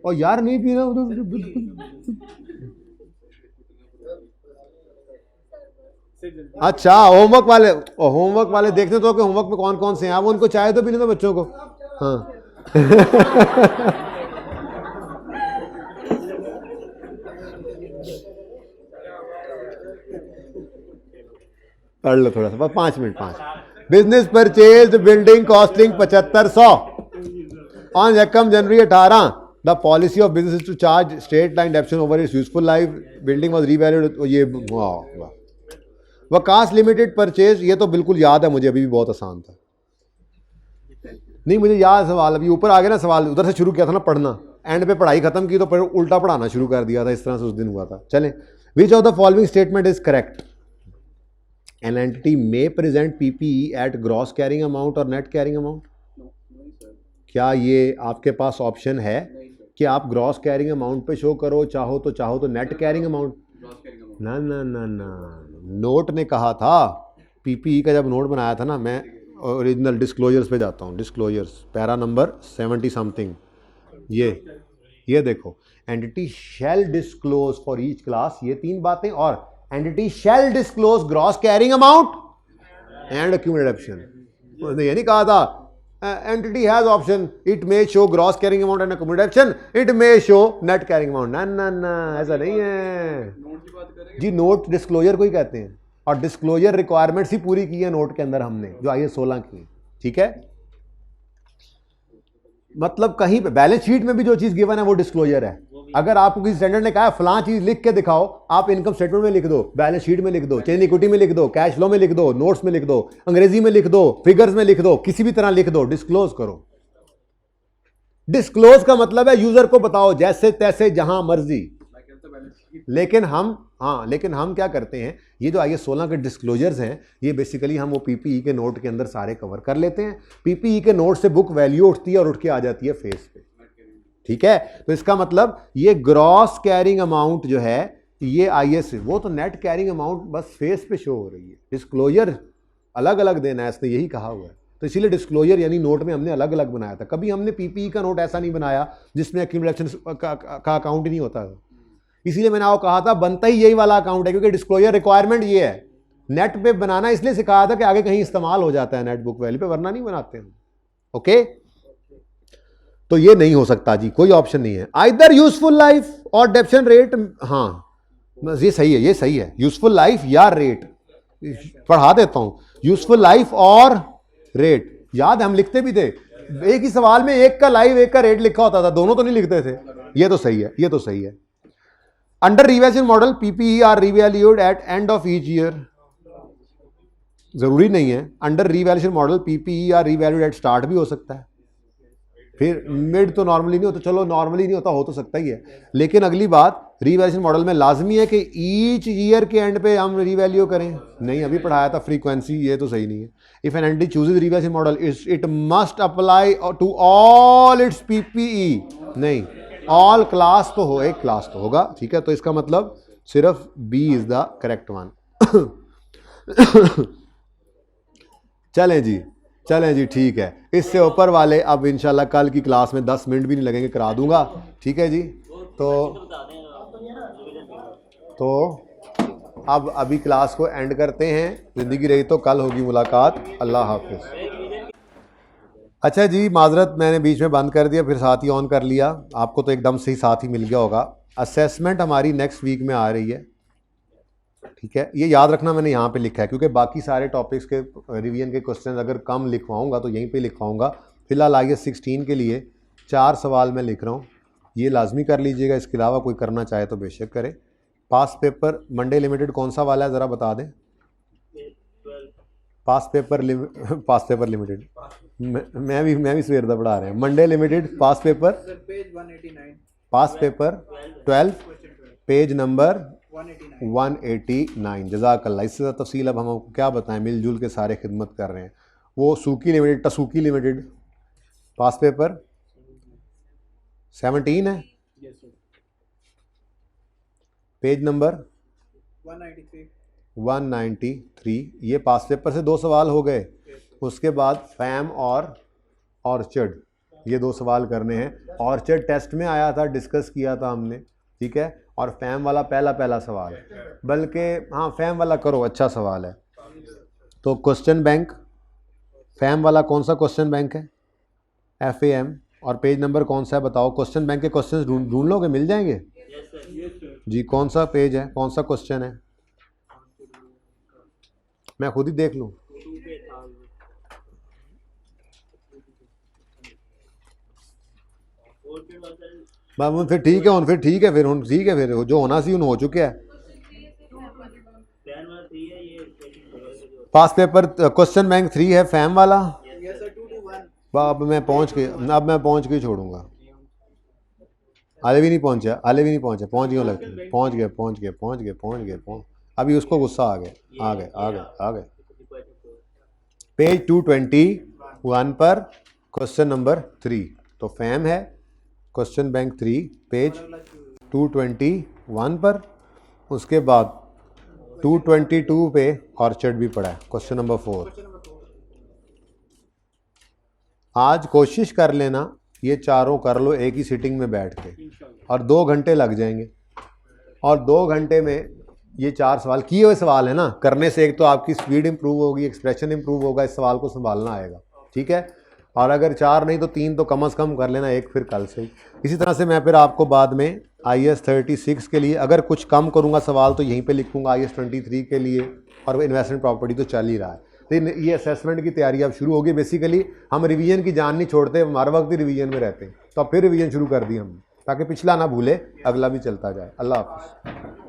और यार नहीं पीना अच्छा। होमवर्क वाले देखते तो कि होमवर्क में कौन कौन से हैं, आप उनको चाय तो पीने दो बच्चों को, हाँ पढ़ लो थोड़ा सा, बस 5 मिनट। Business purchase building costing 7500 on यकम January 18, the policy of business to charge straight line depreciation over its useful life, building was revalued, ये वाह। वकास लिमिटेड परचेज, ये तो बिल्कुल याद है मुझे, अभी भी बहुत आसान था, नहीं मुझे याद सवाल, अभी ऊपर आ गया ना सवाल, उधर से शुरू किया था ना पढ़ना, एंड पे पढ़ाई खत्म की तो फिर उल्टा पढ़ाना शुरू कर दिया था, इस तरह से उस दिन हुआ था। चलें, which of the following statement is correct, an entity may present PPE at gross carrying amount और नेट कैरिंग अमाउंट, क्या ये आपके पास ऑप्शन है कि आप ग्रॉस कैरिंग अमाउंट पे शो करो, चाहो तो नेट कैरिंग अमाउंट, ना ना ना ना, नोट ने कहा था, पीपीई का जब नोट बनाया था ना, मैं ओरिजिनल डिस्क्लोजर्स पे जाता हूँ, डिस्क्लोजर्स पैरा नंबर 70 समथिंग, ये देखो, entity shall disclose for each class, ये 3 बातें, और entity shall disclose gross carrying amount and accumulated depreciation. उसने ये नहीं कहा था entity has option, it may show gross carrying amount and accumulated depreciation, it may show net carrying amount, ना ना ना, ऐसा नहीं है जी। नोट डिस्क्लोजर को ही कहते हैं, और डिस्क्लोजर रिक्वायरमेंट्स ही पूरी की है नोट के अंदर हमने, जो IAS 16 की है, ठीक है। मतलब कहीं पे बैलेंस शीट में भी जो चीज गिवन है वो डिस्क्लोजर है, अगर आपको किसी स्टैंडर्ड ने कहा फलां चीज लिख के दिखाओ, आप इनकम स्टेटमेंट में लिख दो, बैलेंस शीट में लिख दो, चेंज इक्विटी में लिख दो, कैश फ्लो में लिख दो, नोट्स में लिख दो, अंग्रेजी में लिख दो, फिगर्स में लिख दो, किसी भी तरह लिख दो, डिस्क्लोज करो। डिस्क्लोज का मतलब है यूजर को बताओ जैसे तैसे जहां मर्जी, लेकिन हम क्या करते हैं, ये जो IAS 16 के डिस्क्लोजर्स हैं, ये बेसिकली हम वो पीपीई के नोट के अंदर सारे कवर कर लेते हैं। पीपीई के नोट से बुक वैल्यू उठती है और उठ के आ जाती है फेस पे। ठीक है। तो इसका मतलब ये ग्रॉस कैरिंग अमाउंट जो है ये IS, वो तो नेट कैरिंग अमाउंट बस फेस पे शो हो रही है, डिस्क्लोजर अलग अलग देना है, इसने यही कहा हुआ है। तो इसीलिए डिस्क्लोजर यानी नोट में हमने अलग अलग बनाया था। कभी हमने PPE का नोट ऐसा नहीं बनाया जिसमें एक्यूमुलेशन का अकाउंट ही नहीं होता था। इसीलिए मैंने आपको कहा था बनता ही यही वाला अकाउंट है, क्योंकि डिस्क्लोजर रिक्वायरमेंट ये है। नेट पे बनाना इसलिए सिखाया था कि आगे कहीं इस्तेमाल हो जाता है नेट बुक वैल्यू पे, वरना नहीं बनाते हैं। ओके, तो ये नहीं हो सकता जी, कोई ऑप्शन नहीं है। आइदर यूजफुल लाइफ और डेप्शन रेट, हाँ ये सही है, ये सही है। यूजफुल लाइफ या रेट, पढ़ा देता हूं, यूजफुल लाइफ और रेट। याद है हम लिखते भी थे, एक ही सवाल में एक का लाइव एक का रेट लिखा होता था, दोनों तो नहीं लिखते थे। ये तो सही है, ये तो सही है। Under revaluation model PPE are revalued at end of each year, जरूरी नहीं है। Under revaluation model PPE are revalued at start भी हो सकता है, फिर मिड तो नॉर्मली नहीं होता, चलो नॉर्मली नहीं होता, हो तो सकता ही है। लेकिन अगली बात, रिवैल्यूएशन मॉडल में लाजमी है कि ईच ईयर के एंड पे हम रिवैल्यू करें, नहीं अभी पढ़ाया था फ्रीक्वेंसी, ये तो सही नहीं है। If an entity chooses revaluation model it must apply to all its PPE, नहीं ऑल क्लास तो हो, एक क्लास तो होगा, ठीक है। तो इसका मतलब सिर्फ B is the correct one. चलें जी, चलें जी, ठीक है। इससे ऊपर वाले अब इंशाल्लाह कल की क्लास में 10 मिनट भी नहीं लगेंगे, करा दूंगा, ठीक है जी। तो अब अभी क्लास को एंड करते हैं। जिंदगी रही तो कल होगी मुलाकात। अल्लाह हाफिज। अच्छा जी, माजरत मैंने बीच में बंद कर दिया, फिर साथ ही ऑन कर लिया। आपको तो एकदम से ही साथ ही मिल गया होगा। असेसमेंट हमारी नेक्स्ट वीक में आ रही है, ठीक है। ये याद रखना मैंने यहाँ पे लिखा है, क्योंकि बाकी सारे टॉपिक्स के रिवीजन के क्वेश्चन अगर कम लिखवाऊंगा तो यहीं पे लिखवाऊंगा। फिलहाल IS 16 के लिए 4 सवाल मैं लिख रहा हूँ, ये लाजमी कर लीजिएगा। इसके अलावा कोई करना चाहे तो बेशक करे। पास पेपर मंडे लिमिटेड कौन सा वाला है ज़रा बता दें। पास पेपर लिमिटेड मैं भी सवेर दा पढ़ा रहे हैं। मंडे लिमिटेड पास पेपर 12 पेज नंबर 189। जज़ाकल्लाह। इससे ज़्यादा तफसील अब हम आपको क्या बताएं, मिलजुल के सारे खिदमत कर रहे हैं। वो सूकी लिमिटेड, टसूकी लिमिटेड पास पेपर 17 है, पेज नंबर 193। ये पास पेपर से 2 सवाल हो गए। उसके बाद फैम और ऑर्चर्ड, ये 2 सवाल करने हैं। ऑर्चर्ड टेस्ट में आया था, डिस्कस किया था हमने, ठीक है। और फैम वाला पहला सवाल, बल्कि हाँ फैम वाला करो, अच्छा सवाल है। तो क्वेश्चन बैंक फैम वाला कौन सा क्वेश्चन बैंक है, FAM, और पेज नंबर कौन सा है बताओ। क्वेश्चन बैंक के क्वेश्चन ढूंढ लोगे, मिल जाएंगे जी। कौन सा पेज है, कौन सा क्वेश्चन है, मैं खुद ही देख लूँ। फिर ठीक है, फिर जो होना सी हो चुके हैं। पास पेपर क्वेश्चन बैंक 3 है फैम वाला। अब मैं पहुंच के छोड़ूंगा। हाले भी नहीं पहुंचा, पहुंच गया। अभी उसको गुस्सा आ गए। पेज 221 पर क्वेश्चन नंबर 3, तो फैम है क्वेश्चन बैंक 3 पेज 221 पर। उसके बाद 222 पे ऑर्चर्ड भी पड़ा है, क्वेश्चन नंबर 4। आज कोशिश कर लेना ये चारों कर लो एक ही सिटिंग में बैठ के, और 2 घंटे लग जाएंगे। और 2 घंटे में ये 4 सवाल किए हुए सवाल है ना, करने से एक तो आपकी स्पीड इंप्रूव होगी, एक्सप्रेशन इंप्रूव होगा, इस सवाल को संभालना आएगा, ठीक है। और अगर 4 नहीं तो 3 तो कम से कम कर लेना, एक फिर कल से ही। इसी तरह से मैं फिर आपको बाद में IS 36 के लिए अगर कुछ कम करूंगा सवाल तो यहीं पे लिखूंगा। IS 23 के लिए और इन्वेस्टमेंट प्रॉपर्टी तो चल ही रहा है। लेकिन ये असेसमेंट की तैयारी अब शुरू होगी। बेसिकली हम रिवीजन की जान नहीं छोड़ते, हर वक्त ही रिवीजन में रहते हैं, तो अब फिर रिवीजन शुरू कर दी हम, ताकि पिछला ना भूले, अगला भी चलता जाए। अल्लाह हाफ़िज़।